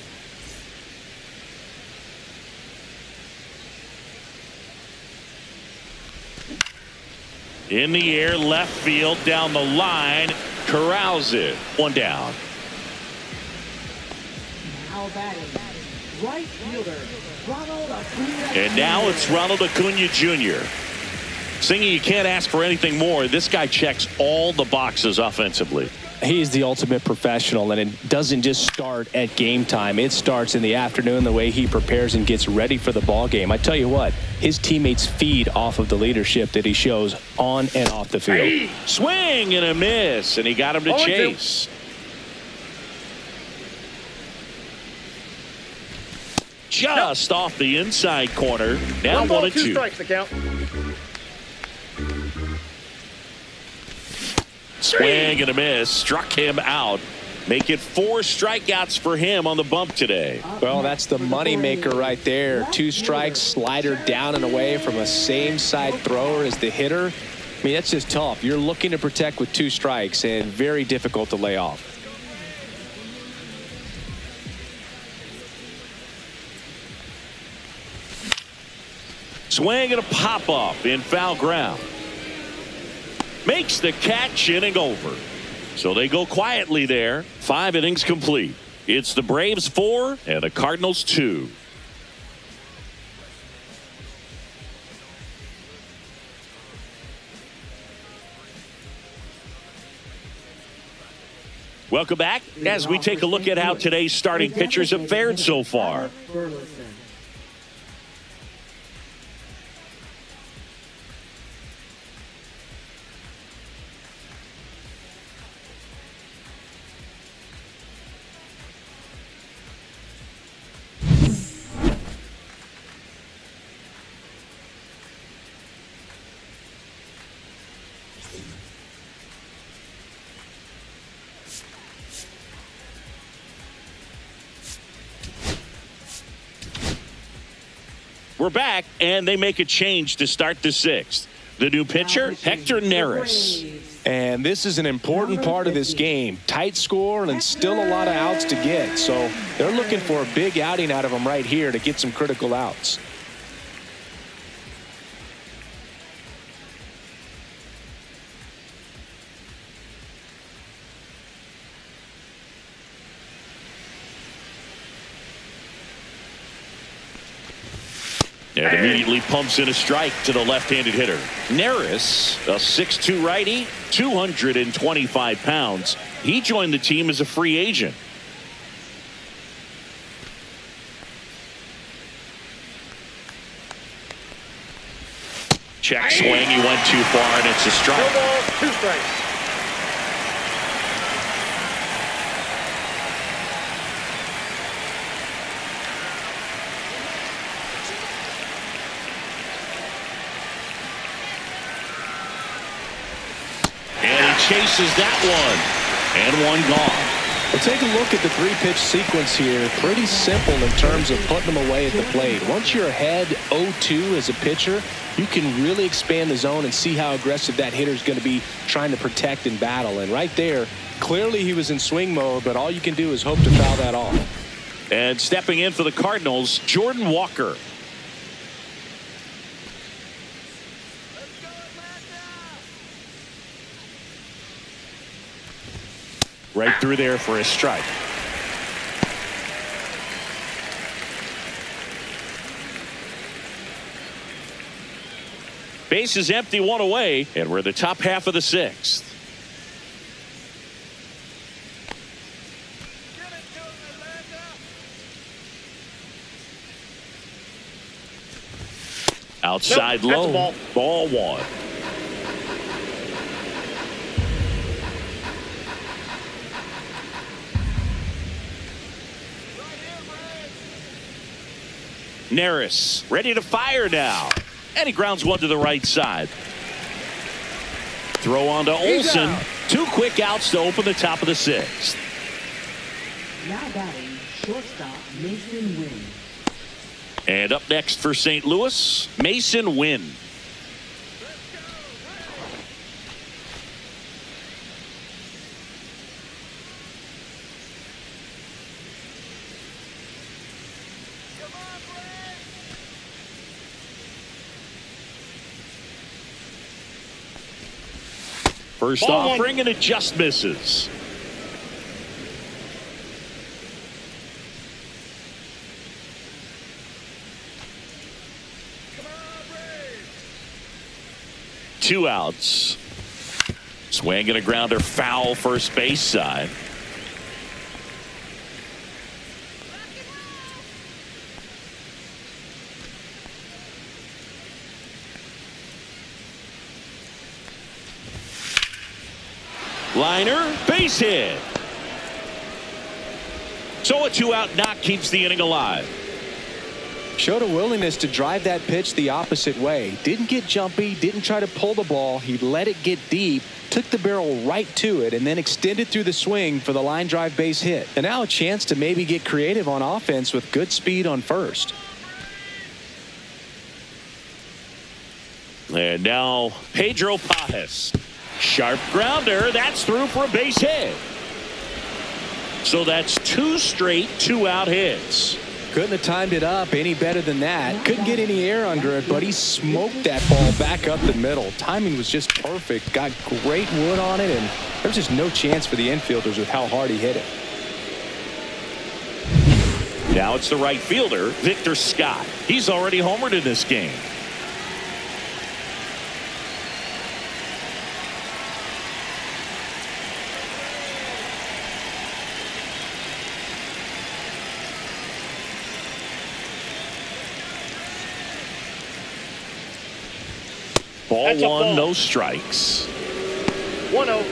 In the air, left field, down the line. Corrals it. 1 down.
Now batting, right fielder Ronald Acuna.
And now it's Ronald Acuna Jr. Singy, you can't ask for anything more. This guy checks all the boxes offensively.
He is the ultimate professional, and it doesn't just start at game time. It starts in the afternoon, the way he prepares and gets ready for the ball game. I tell you what, his teammates feed off of the leadership that he shows on and off the field.
Swing and a miss, and he got him to chase. Just off the inside corner. Now 1-2.
2 strikes the count.
Swing and a miss. Struck him out. Make it 4 strikeouts for him on the bump today.
Well, that's the money maker right there. 2 strikes, slider down and away from a same side thrower as the hitter. I mean, that's just tough. You're looking to protect with 2 strikes and very difficult to lay off.
Swing and a pop up in foul ground. Makes the catch, inning over. So they go quietly there. 5 innings complete. It's the Braves 4 and the Cardinals 2. Welcome back as we take a look at how today's starting pitchers have fared so far. We're back, and they make a change to start the sixth. The new pitcher, Hector Neris.
And this is an important part of this game. Tight score and still a lot of outs to get. So they're looking for a big outing out of him right here to get some critical outs.
And immediately pumps in a strike to the left-handed hitter. Neris, a 6'2 righty, 225 pounds. He joined the team as a free agent. Check swing. He went too far, and it's a strike.
No balls, 2 strikes.
Chases that one, and one gone.
Well, take a look at the 3-pitch sequence here. Pretty simple in terms of putting them away at the plate. Once you're ahead 0-2 as a pitcher, you can really expand the zone and see how aggressive that hitter is going to be trying to protect and battle. And right there, clearly he was in swing mode, but all you can do is hope to foul that off.
And stepping in for the Cardinals, Jordan Walker. Right through there for a strike. Base is empty, 1 away, and we're the top half of the 6th. Outside
Nope,
low,
that's a
ball 1. Neris ready to fire now, and he grounds one to the right side. Throw on to Olsen. 2 quick outs to open the top of the 6th.
Now batting, shortstop Mason Wynn.
And up next for St. Louis, Mason Wynn. First offering, and it just misses. Two outs. Swing and a grounder, foul first base side. Liner, base hit. So a 2-out knock keeps the inning alive.
Showed a willingness to drive that pitch the opposite way. Didn't get jumpy, didn't try to pull the ball. He let it get deep, took the barrel right to it, and then extended through the swing for the line drive base hit. And now a chance to maybe get creative on offense with good speed on first.
And now Pedro Pajes. Sharp grounder. That's through for a base hit. So that's 2 straight 2-out hits.
Couldn't have timed it up any better than that. Couldn't get any air under it, but he smoked that ball back up the middle. Timing was just perfect. Got great wood on it, and there's just no chance for the infielders with how hard he hit it.
Now it's the right fielder, Victor Scott. He's already homered in this game. Ball 1, no strikes.
1-0.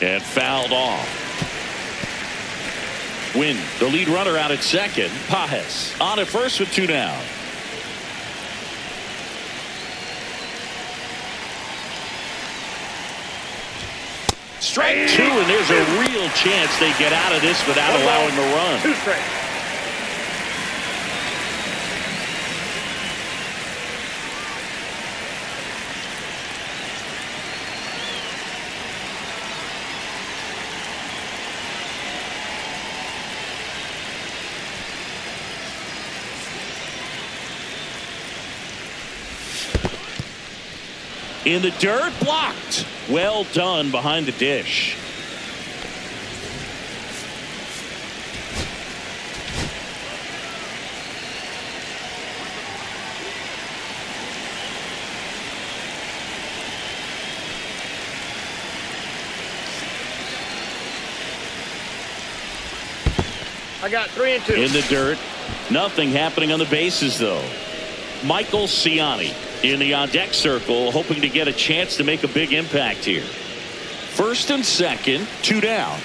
And fouled off. Win the lead runner out at second. Pages on at first with 2 down. Strike 2, and there's a real chance they get out of this without allowing a run.
2 strikes.
In the dirt, blocked. Well done behind the dish.
I got 3 and 2.
In the dirt. Nothing happening on the bases, though. Michael Ciani in the on-deck circle, hoping to get a chance to make a big impact here. First and second, 2 down.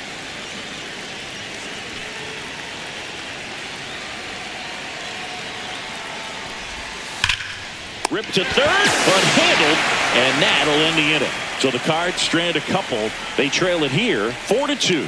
Ripped to third, but handled, and that'll end the inning. So the Cards strand a couple. They trail it here, 4-2.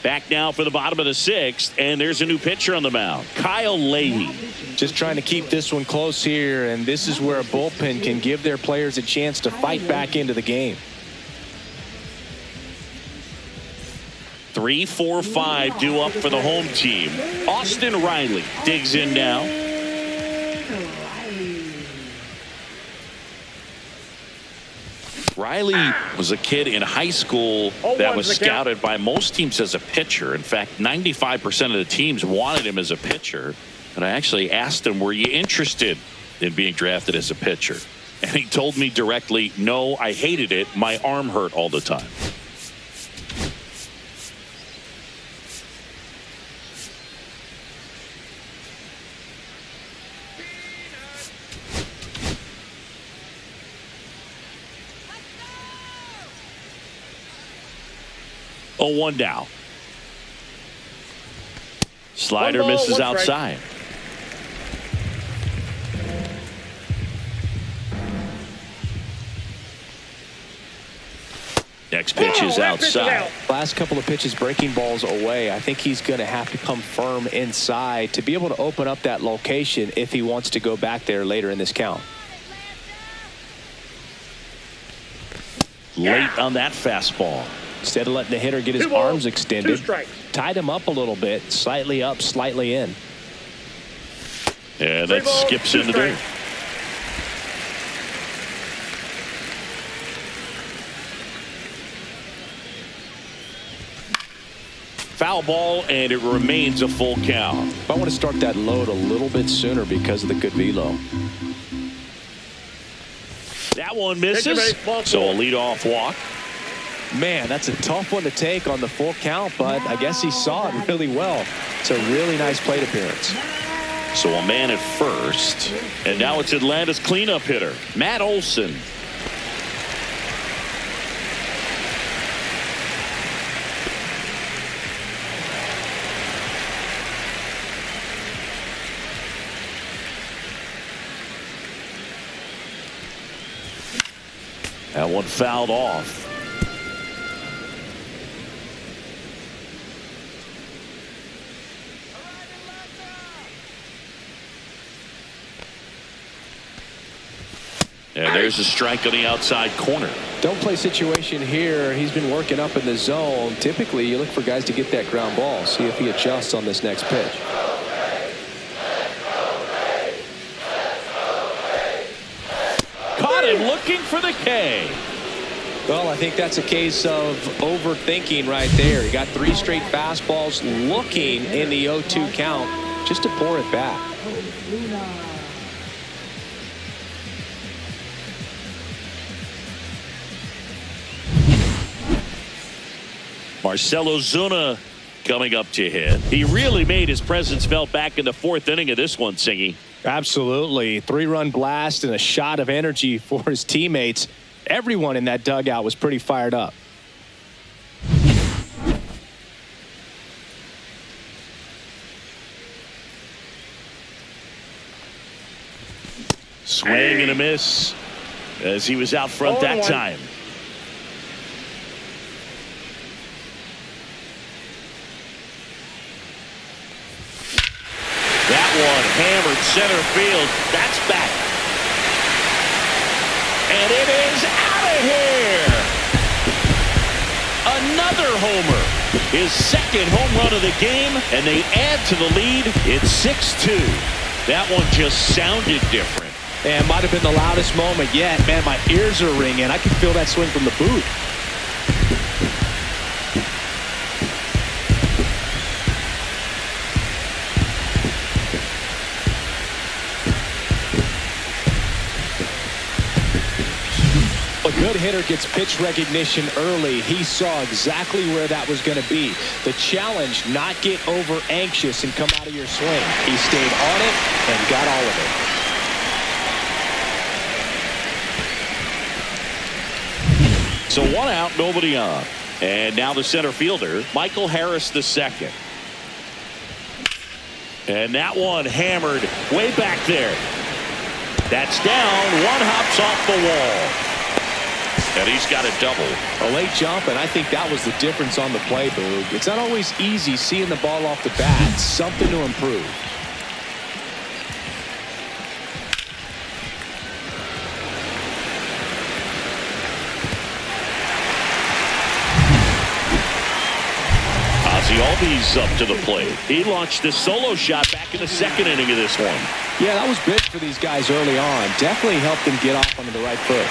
Back now for the bottom of the 6th, and there's a new pitcher on the mound, Kyle Leahy.
Just trying to keep this one close here, and this is where a bullpen can give their players a chance to fight back into the game.
3, 4, 5 due up for the home team. Austin Riley digs in now. Riley was a kid in high school that was scouted by most teams as a pitcher. In fact, 95% of the teams wanted him as a pitcher. And I actually asked him, were you interested in being drafted as a pitcher? And he told me directly, no, I hated it. My arm hurt all the time. Oh, 1 down. Slider misses outside. Next pitch is outside.
Last couple of pitches breaking balls away. I think he's going to have to come firm inside to be able to open up that location if he wants to go back there later in this count.
Late on that fastball.
Instead of letting the hitter get his arms extended, tied him up a little bit, slightly up, slightly in.
Yeah, that skips in the dirt. Foul ball, and it remains a full count.
I want to start that load a little bit sooner because of the good velo.
That one misses, so a leadoff walk.
Man, that's a tough one to take on the full count, but I guess he saw it really well. It's a really nice plate appearance.
So a man at first, and now it's Atlanta's cleanup hitter, Matt Olson. That one fouled off. And there's a strike on the outside corner.
Don't play situation here. He's been working up in the zone. Typically, you look for guys to get that ground ball. See if he adjusts on this next pitch.
Caught him looking for the K.
Well, I think that's a case of overthinking right there. He got 3 straight fastballs looking in the 0-2 count just to pour it back.
Marcell Ozuna coming up to hit. He really made his presence felt back in the fourth inning of this one, Singy.
Absolutely. 3-run blast and a shot of energy for his teammates. Everyone in that dugout was pretty fired up.
Swing and a miss as he was out front that time. That one hammered center field. That's back. And it is out of here. Another homer. His second home run of the game, and they add to the lead. It's 6-2. That one just sounded different.
And might have been the loudest moment yet. Man, my ears are ringing. I can feel that swing from the booth. A good hitter gets pitch recognition early. He saw exactly where that was going to be. The challenge, not get over anxious and come out of your swing. He stayed on it and got all of it.
So one out, nobody on. And now the center fielder, Michael Harris II. And that one hammered way back there. That's down. One hops off the wall. And he's got a double.
A late jump, and I think that was the difference on the play, Boog. It's not always easy seeing the ball off the bat. Something to improve.
Albies up to the plate. He launched a solo shot back in the second inning of this one.
Yeah, that was big for these guys early on. Definitely helped them get off onto the right foot.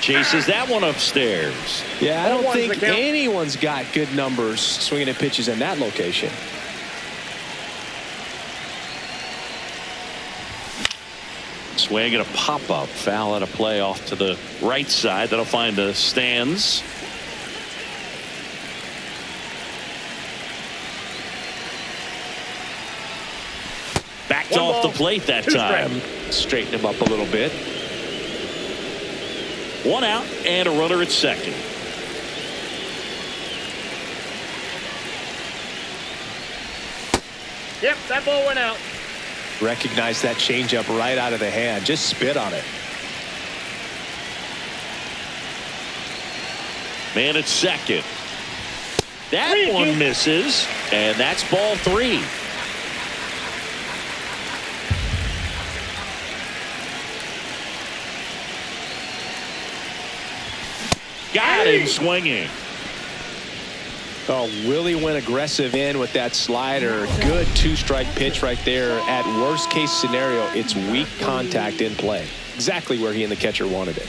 Chases that one upstairs.
Yeah, I don't think anyone's got good numbers swinging at pitches in that location.
Swing and a pop-up. Foul at a play off to the right side. That'll find the stands. Backed off the plate that time.
Straighten him up a little bit.
One out and a runner at second.
Yep, that ball went out.
Recognize that changeup right out of the hand. Just spit on it.
Man at second. That one misses, and that's ball 3. Got him swinging.
Oh, Willie went aggressive in with that slider. Good two-strike pitch right there. At worst case scenario, it's weak contact in play. Exactly where he and the catcher wanted it.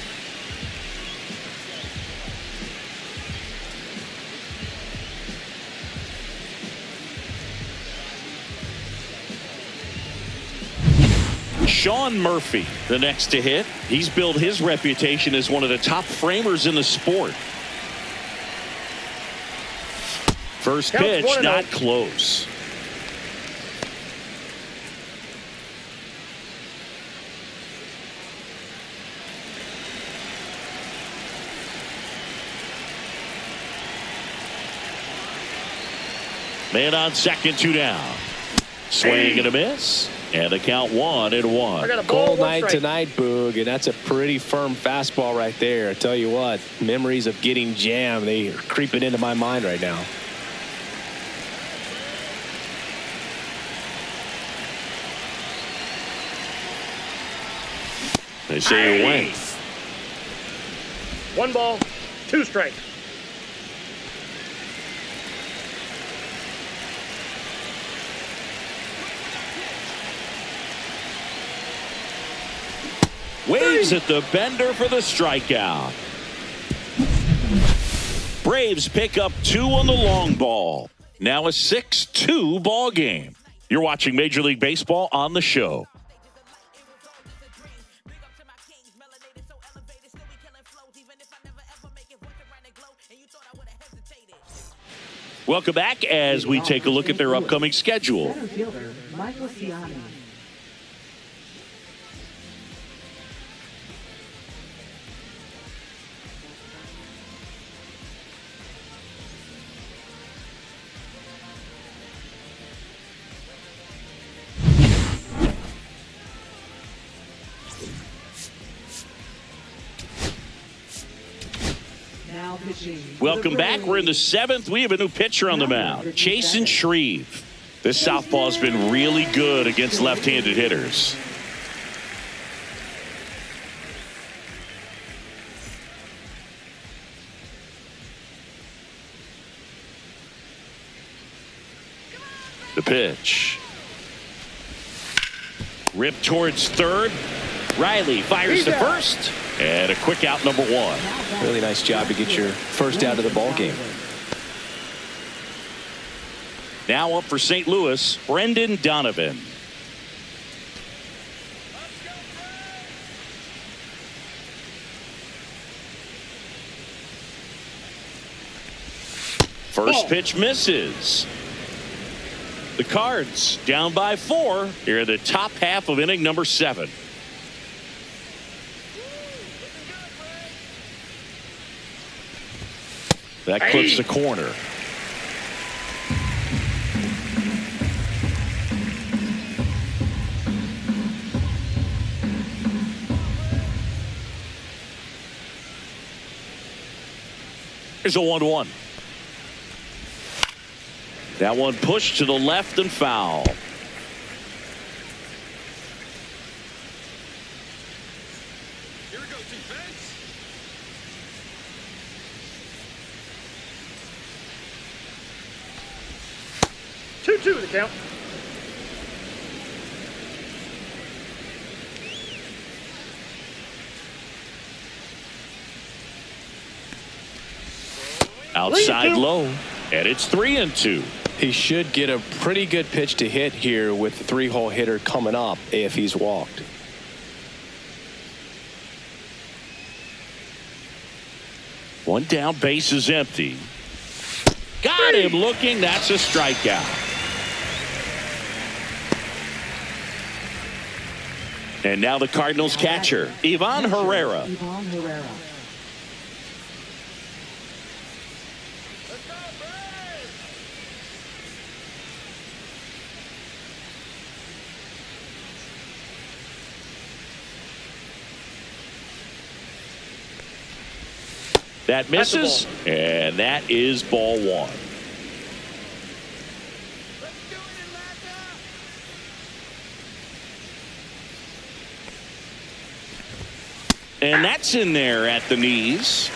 Sean Murphy, the next to hit. He's built his reputation as one of the top framers in the sport. First pitch, not close. Man on second, 2 down. Swing and a miss. And the count 1-1.
Cold night tonight, Boog, and that's a pretty firm fastball right there. I tell you what, memories of getting jammed, they are creeping into my mind right now.
They say you win.
1 ball, 2 strikes.
Waves at the bender for the strikeout. Braves pick up 2 on the long ball. Now a 6-2 ball game. You're watching Major League Baseball on the show. Welcome back as we take a look at their upcoming schedule.
Center fielder, Michael Ciani. Now pitching.
Welcome back. We're in the 7th. We have a new pitcher on the mound, Jason Shreve. This southpaw's been really good against left-handed hitters. The pitch. Ripped towards third. Riley fires to first. And a quick out, number 1.
Really nice job to get your first out of the ball game.
Now up for St. Louis, Brendan Donovan. First pitch misses. The Cards down by 4 here in the top half of inning number 7. That clips the corner. Here's a 1-1. That one pushed to the left and foul.
Here we go, defense.
Two the count.
Outside low, and it's 3-2.
He should get a pretty good pitch to hit here with the 3-hole hitter coming up if he's walked.
One down, base is empty. Got him looking. That's a strikeout. And now the Cardinals catcher, Ivan Herrera.
Ivan Herrera.
That misses, and that is ball 1. And that's in there at the knees.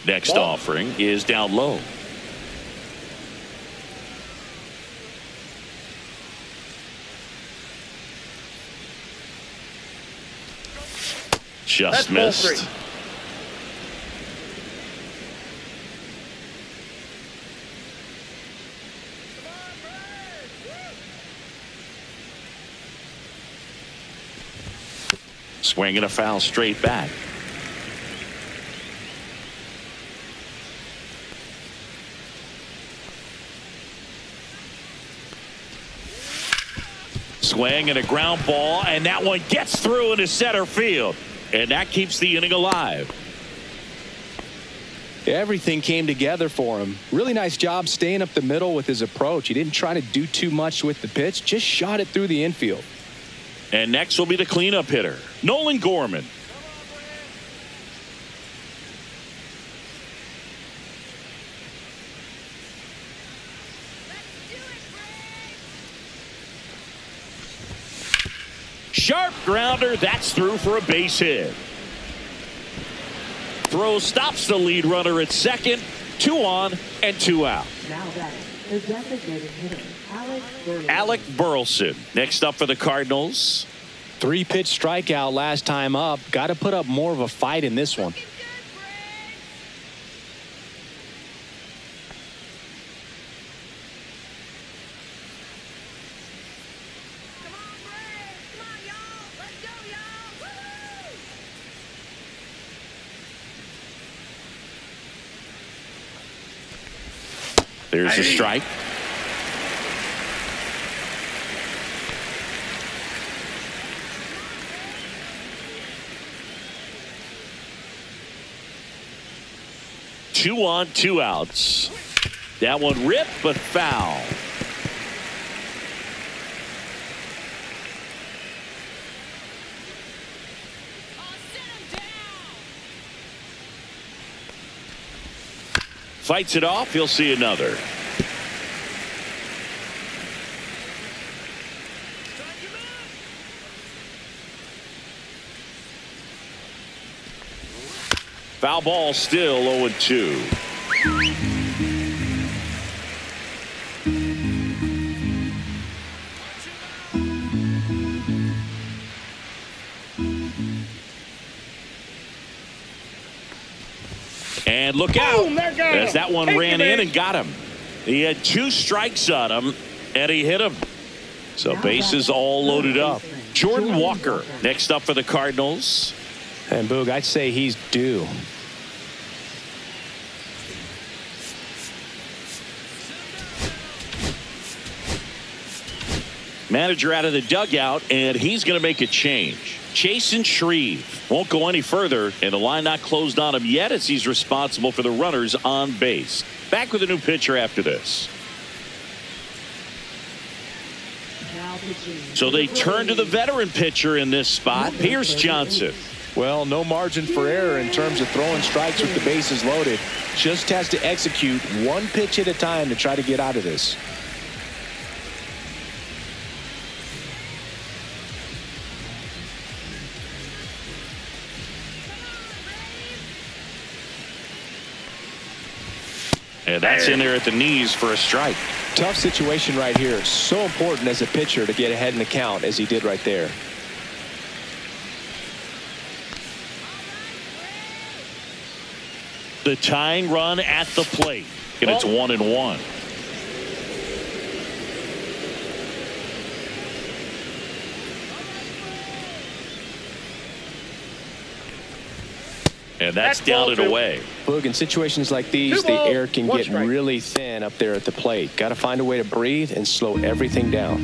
Next offering is down low. Just missed. Swinging a foul straight back. Swing and a ground ball, and that one gets through into center field. And that keeps the inning alive.
Everything came together for him. Really nice job staying up the middle with his approach. He didn't try to do too much with the pitch, just shot it through the infield.
And next will be the cleanup hitter, Nolan Gorman. Sharp grounder, that's through for a base hit. Throw stops the lead runner at second. 2 on and 2 out.
Now batting, the designated hitter, Alec Burleson.
Alec Burleson next up for the Cardinals.
3-pitch strikeout last time up. Got to put up more of a fight in this one.
There's a strike. Two on, 2 outs. That one ripped, but foul. Fights it off. He'll see another. Foul ball, still 0-2. And look out, as that one ran in and got him. He had 2 strikes on him, and he hit him. So bases all loaded up. Jordan Walker next up for the Cardinals.
And Boog, I'd say he's due.
Manager out of the dugout, and he's going to make a change. Chasen Shreve won't go any further, and the line not closed on him yet as he's responsible for the runners on base. Back with a new pitcher after this. So they turn to the veteran pitcher in this spot, Pierce Johnson.
Well, no margin for error in terms of throwing strikes with the bases loaded. Just has to execute 1 pitch at a time to try to get out of this.
And that's in there at the knees for a strike.
Tough situation right here. So important as a pitcher to get ahead in the count as he did right there.
The tying run at the plate, and it's 1-1. And that's down and away.
Look, in situations like these, the air can get really thin up there at the plate. Got to find a way to breathe and slow everything down.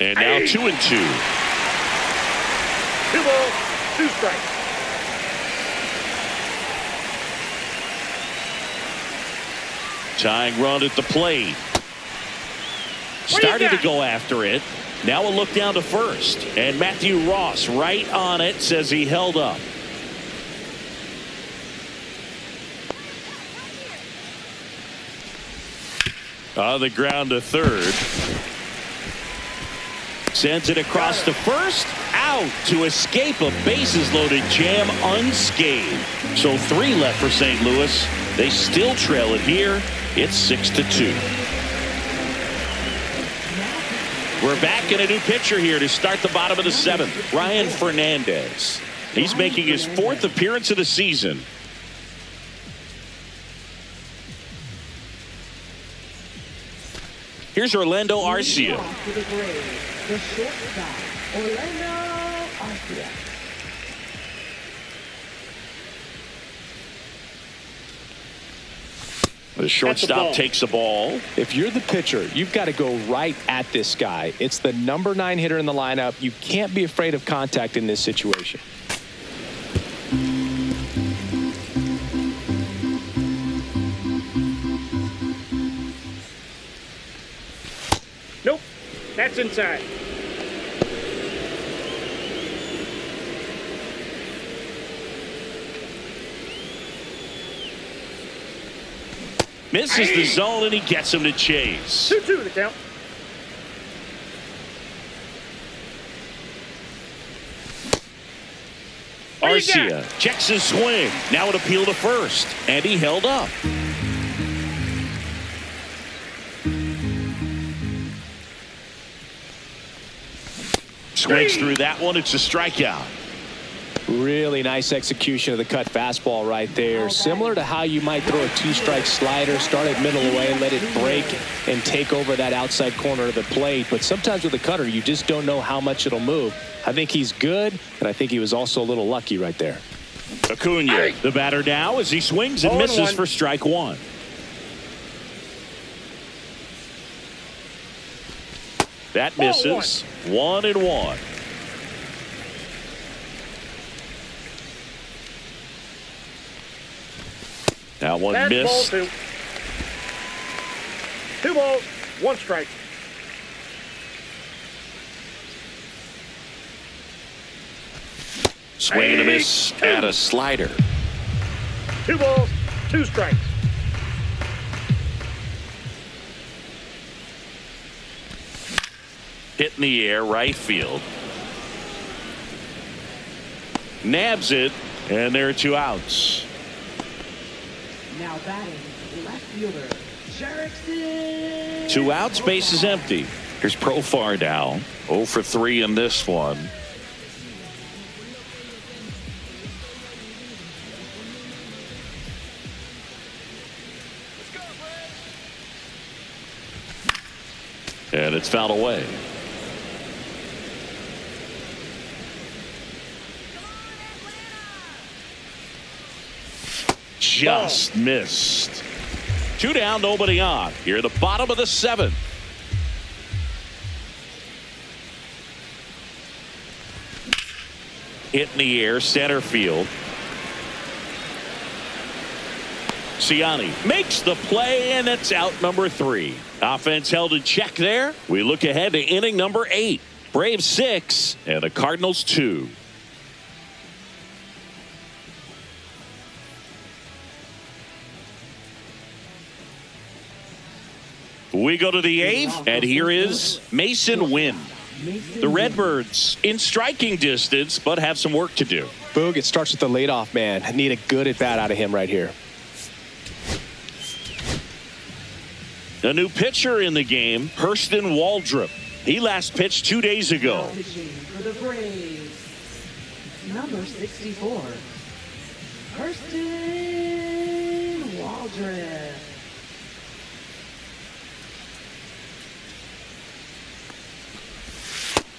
And now 2-2.
2 balls, 2 strikes.
Tying run at the plate. Started to go after it. Now a look down to first. And Matthew Ross right on it, says he held up. On the ground to third. Sends it across to first. Out to escape a bases loaded jam unscathed. So 3 left for St. Louis. They still trail it here. It's 6-2. We're back in a new pitcher here to start the bottom of the 7th. Ryan Fernandez. He's making his 4th appearance of the season. Here's Orlando Arcia.
The shortstop, Orlando Arcia.
The shortstop takes the ball.
If you're the pitcher, you've got to go right at this guy. It's the number 9 hitter in the lineup. You can't be afraid of contact in this situation.
Nope, that's inside.
Misses the zone, and he gets him to chase.
2-2 the count.
Arcia checks his swing. Now an appeal to first, and he held up. Swings through that one. It's a strikeout.
Really nice execution of the cut fastball right there. Similar to how you might throw a two-strike slider, start it middle away, let it break and take over that outside corner of the plate. But sometimes with a cutter, you just don't know how much it'll move. I think he's good, and I think he was also a little lucky right there.
Acuna, the batter now as he swings and misses for strike one. That misses. 1-1. That one
That's
missed.
ball 2. 2 balls, 1 strike.
Swing and a miss at a slider.
2 balls, 2 strikes.
Hit in the air, right field. Nabs it, and there are 2 outs.
Now batting, left fielder, Jerickson.
2 outs, base is empty. Here's Profar now. 0 for 3 in this one. And it's fouled away. Just missed. 2 down, nobody on. Here at the bottom of the 7th. Hit in the air, center field. Siani makes the play, and it's out number 3. Offense held in check there. We look ahead to inning number 8. Braves 6 and the Cardinals 2. We go to the 8th, and here is Mason Wynn. The Redbirds in striking distance, but have some work to do.
Boog, it starts with the leadoff man. I need a good at-bat out of him right here.
A new pitcher in the game, Hurston Waldrop. He last pitched 2 days ago.
Pitching for the Braves, number 64, Hurston Waldrop.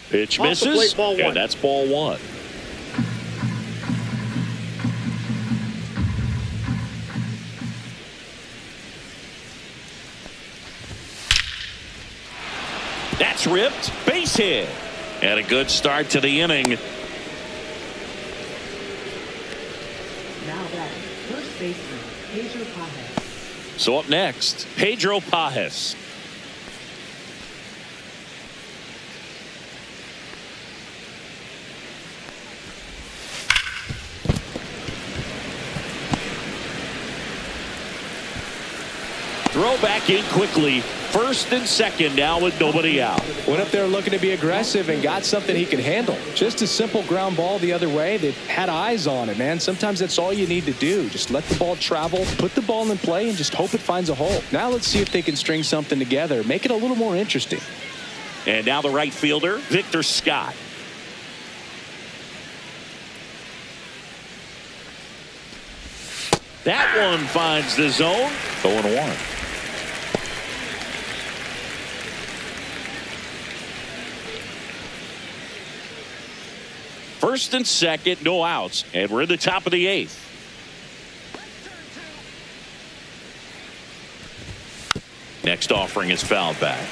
Pitch
Off the
misses,
plate, ball 1.
and that's ball 1. That's ripped. Base hit. And a good start to the inning.
Now batting, first baseman, Pedro Pajes.
So up next, Pedro Pajes. Throw back in quickly. First and second now with nobody out.
Went up there looking to be aggressive and got something he could handle. Just a simple ground ball the other way that had eyes on it, man. Sometimes that's all you need to do. Just let the ball travel, put the ball in play, and just hope it finds a hole. Now let's see if they can string something together. Make it a little more interesting.
And now the right fielder, Victor Scott. That one finds the zone. 0-1. First and second, no outs, and we're in the top of the 8th. Next offering is fouled back.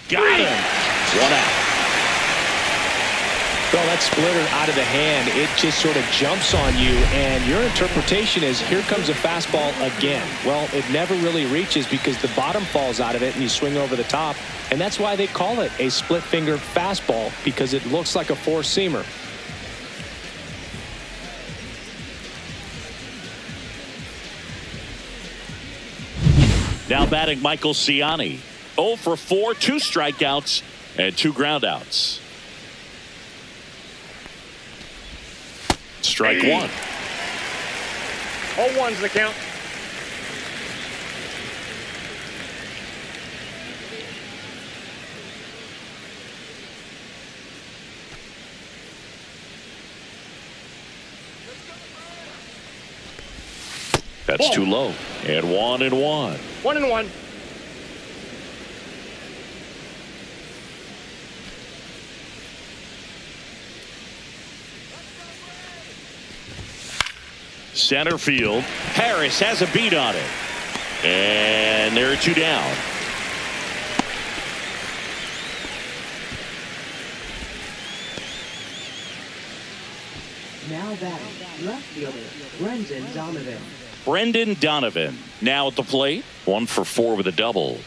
Got him. 1 out.
Well, that splitter out of the hand, it just sort of jumps on you, and your interpretation is here comes a fastball again. Well, it never really reaches because the bottom falls out of it and you swing over the top, and that's why they call it a split finger fastball, because it looks like a four-seamer.
Now batting Michael Siani. 0 for 4, 2 strikeouts, and 2 groundouts. Strike 1.
All ones the count.
That's too low. And 1-1.
1-1.
Center field. Harris has a beat on it. And there are 2 down.
Now batting, left fielder, Brendan Donovan.
Brendan Donovan now at the plate. 1 for 4 with a double.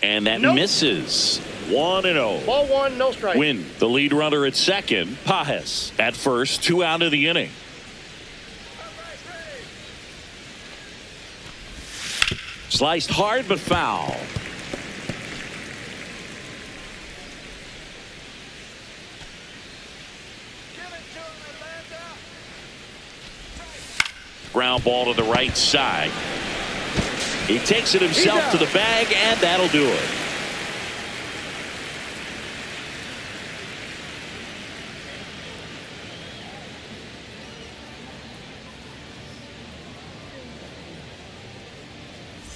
And that misses. 1-0.
Ball 1, no strike.
Win. The lead runner at second. Pajes at first. 2 out of the inning. Sliced hard but foul. Ground ball to the right side. He takes it himself to the bag, and that'll do it.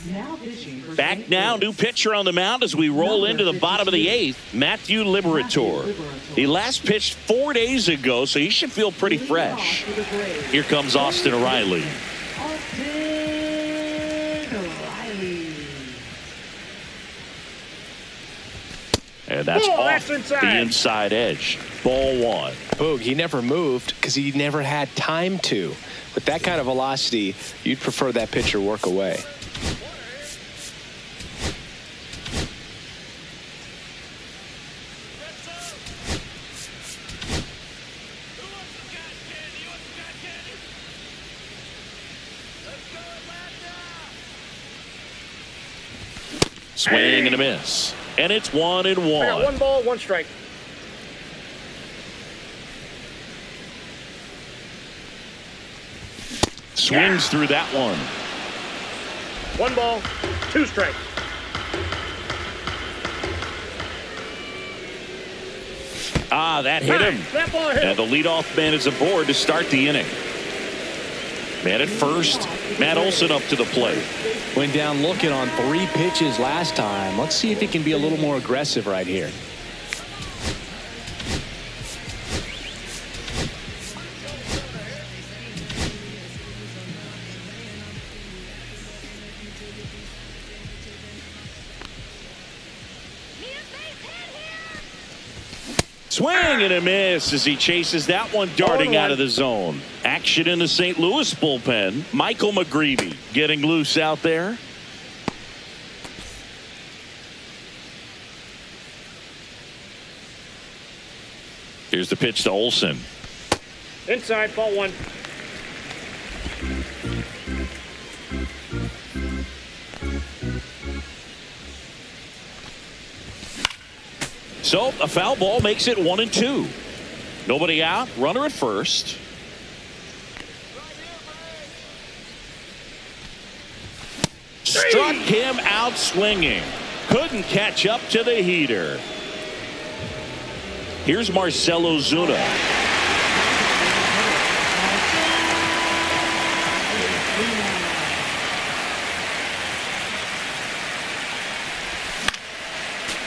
Now pitching for
Back
St.
now,
Louis.
new pitcher on the mound as we roll into the bottom of the 8th. Matthew Liberator. He last pitched 4 days ago, so he should feel pretty fresh. Here comes Austin Riley.
Austin Riley.
And that's
Ball,
off
that's inside.
the inside edge. Ball 1.
Boog, he never moved because he never had time to. With that kind of velocity, you'd prefer that pitcher work away.
Swing and a miss. And it's 1-1.
I got 1 ball, 1 strike.
Swings through that one.
1 ball, 2 strike.
Ah, that hit him.
That ball hit
And
him.
the leadoff man is aboard to start the inning. Man at first. Matt Olson up to the plate.
Went down looking on 3 pitches last time. Let's see if he can be a little more aggressive right here.
Swing and a miss as he chases that one darting
0-1.
out of the zone. Action in the St. Louis bullpen. Michael McGreevy getting loose out there. Here's the pitch to Olson.
Inside, ball 1.
So a foul ball makes it 1-2. Nobody out. Runner at first. Struck him out swinging. Couldn't catch up to the heater. Here's Marcell Ozuna.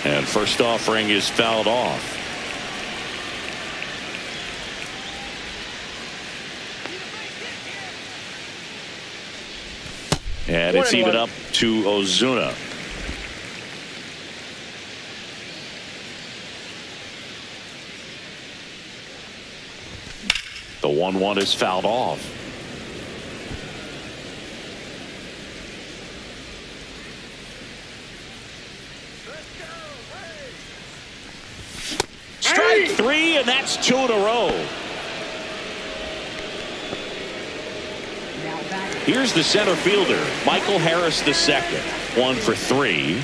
And first offering is fouled off. And it's even up to Ozuna. The 1-1 is fouled off. Strike 3, and that's 2 in a row.
Now batting,
Here's the center fielder, Michael Harris II. 1 for 3.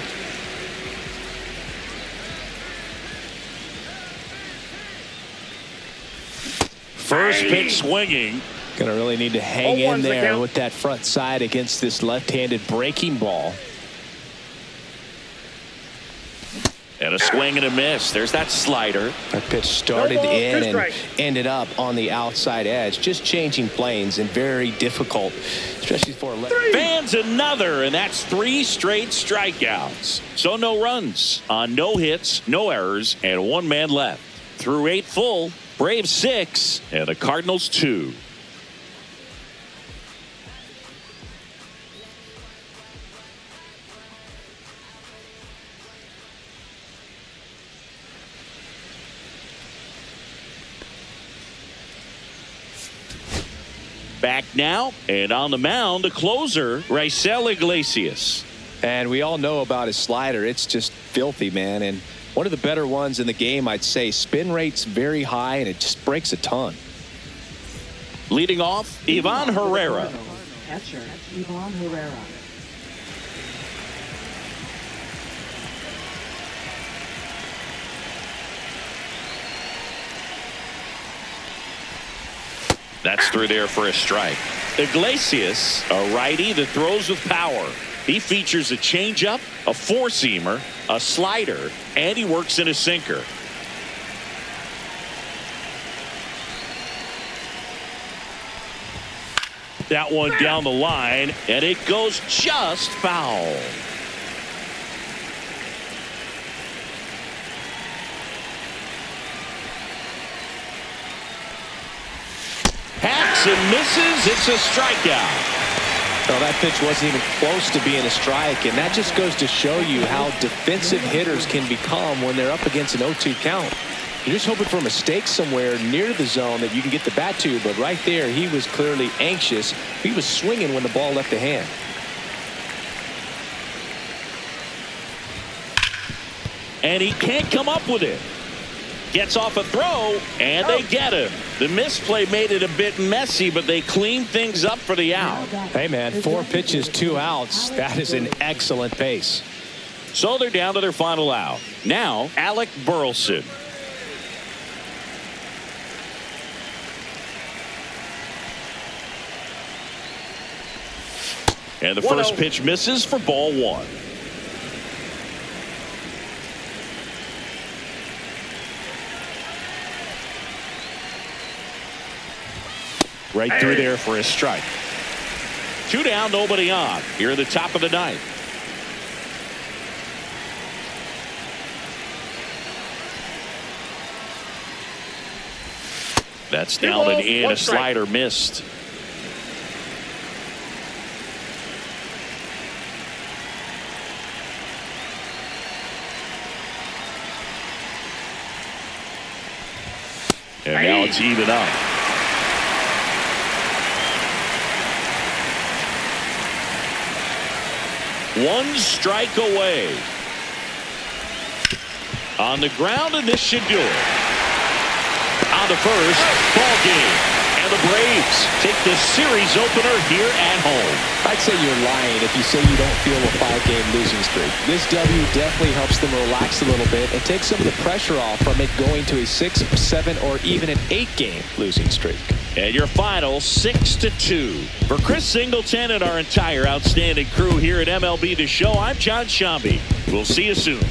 first pitch swinging.
Going to really need to hang
0-1's
in
the
there
count.
with that front side against this left-handed breaking ball.
And a swing and a miss. There's that slider.
That pitch started
No ball,
in
2
and
strikes.
ended up on the outside edge. Just changing planes and very difficult, especially for a left.
Fans another, and that's 3 straight strikeouts. So no runs on no hits, no errors, and 1 man left. Through 8 full, Braves 6, and the Cardinals 2. Back now, and on the mound, the closer, Raisel Iglesias.
And we all know about his slider. It's just filthy, man. And one of the better ones in the game, I'd say. Spin rate's very high, and it just breaks a ton.
Leading off, Ivan Herrera.
Catcher, Ivan Herrera.
That's through there for a strike. Iglesias, a righty that throws with power. He features a changeup, a four-seamer, a slider, and he works in a sinker. That one down the line, and it goes just foul. Hacks and misses. It's a strikeout.
Well, that pitch wasn't even close to being a strike, and that just goes to show you how defensive hitters can become when they're up against an 0-2 count. You're just hoping for a mistake somewhere near the zone that you can get the bat to, but right there, he was clearly anxious. He was swinging when the ball left the hand.
And he can't come up with it. Gets off a throw, and they get him. The misplay made it a bit messy, but they cleaned things up for the out.
Hey, man, 4 pitches, 2 outs. That is an excellent pace.
So they're down to their final out. Now, Alec Burleson. And the first
1-0.
pitch misses for ball 1. Right through there for a strike. 2 down, nobody on. Here at the top of the 9th. That's down and in.
1
A
strike.
slider missed. And now it's even up. One strike away. On the ground, and this should do it. On the first, ball game. And the Braves take the series opener here at home.
I'd say you're lying if you say you don't feel a 5-game losing streak. This W definitely helps them relax a little bit and take some of the pressure off from it going to a 6, 7, or even an 8-game losing streak.
And your final 6-2. For Chris Singleton and our entire outstanding crew here at MLB The Show, I'm John Shambi. We'll see you soon.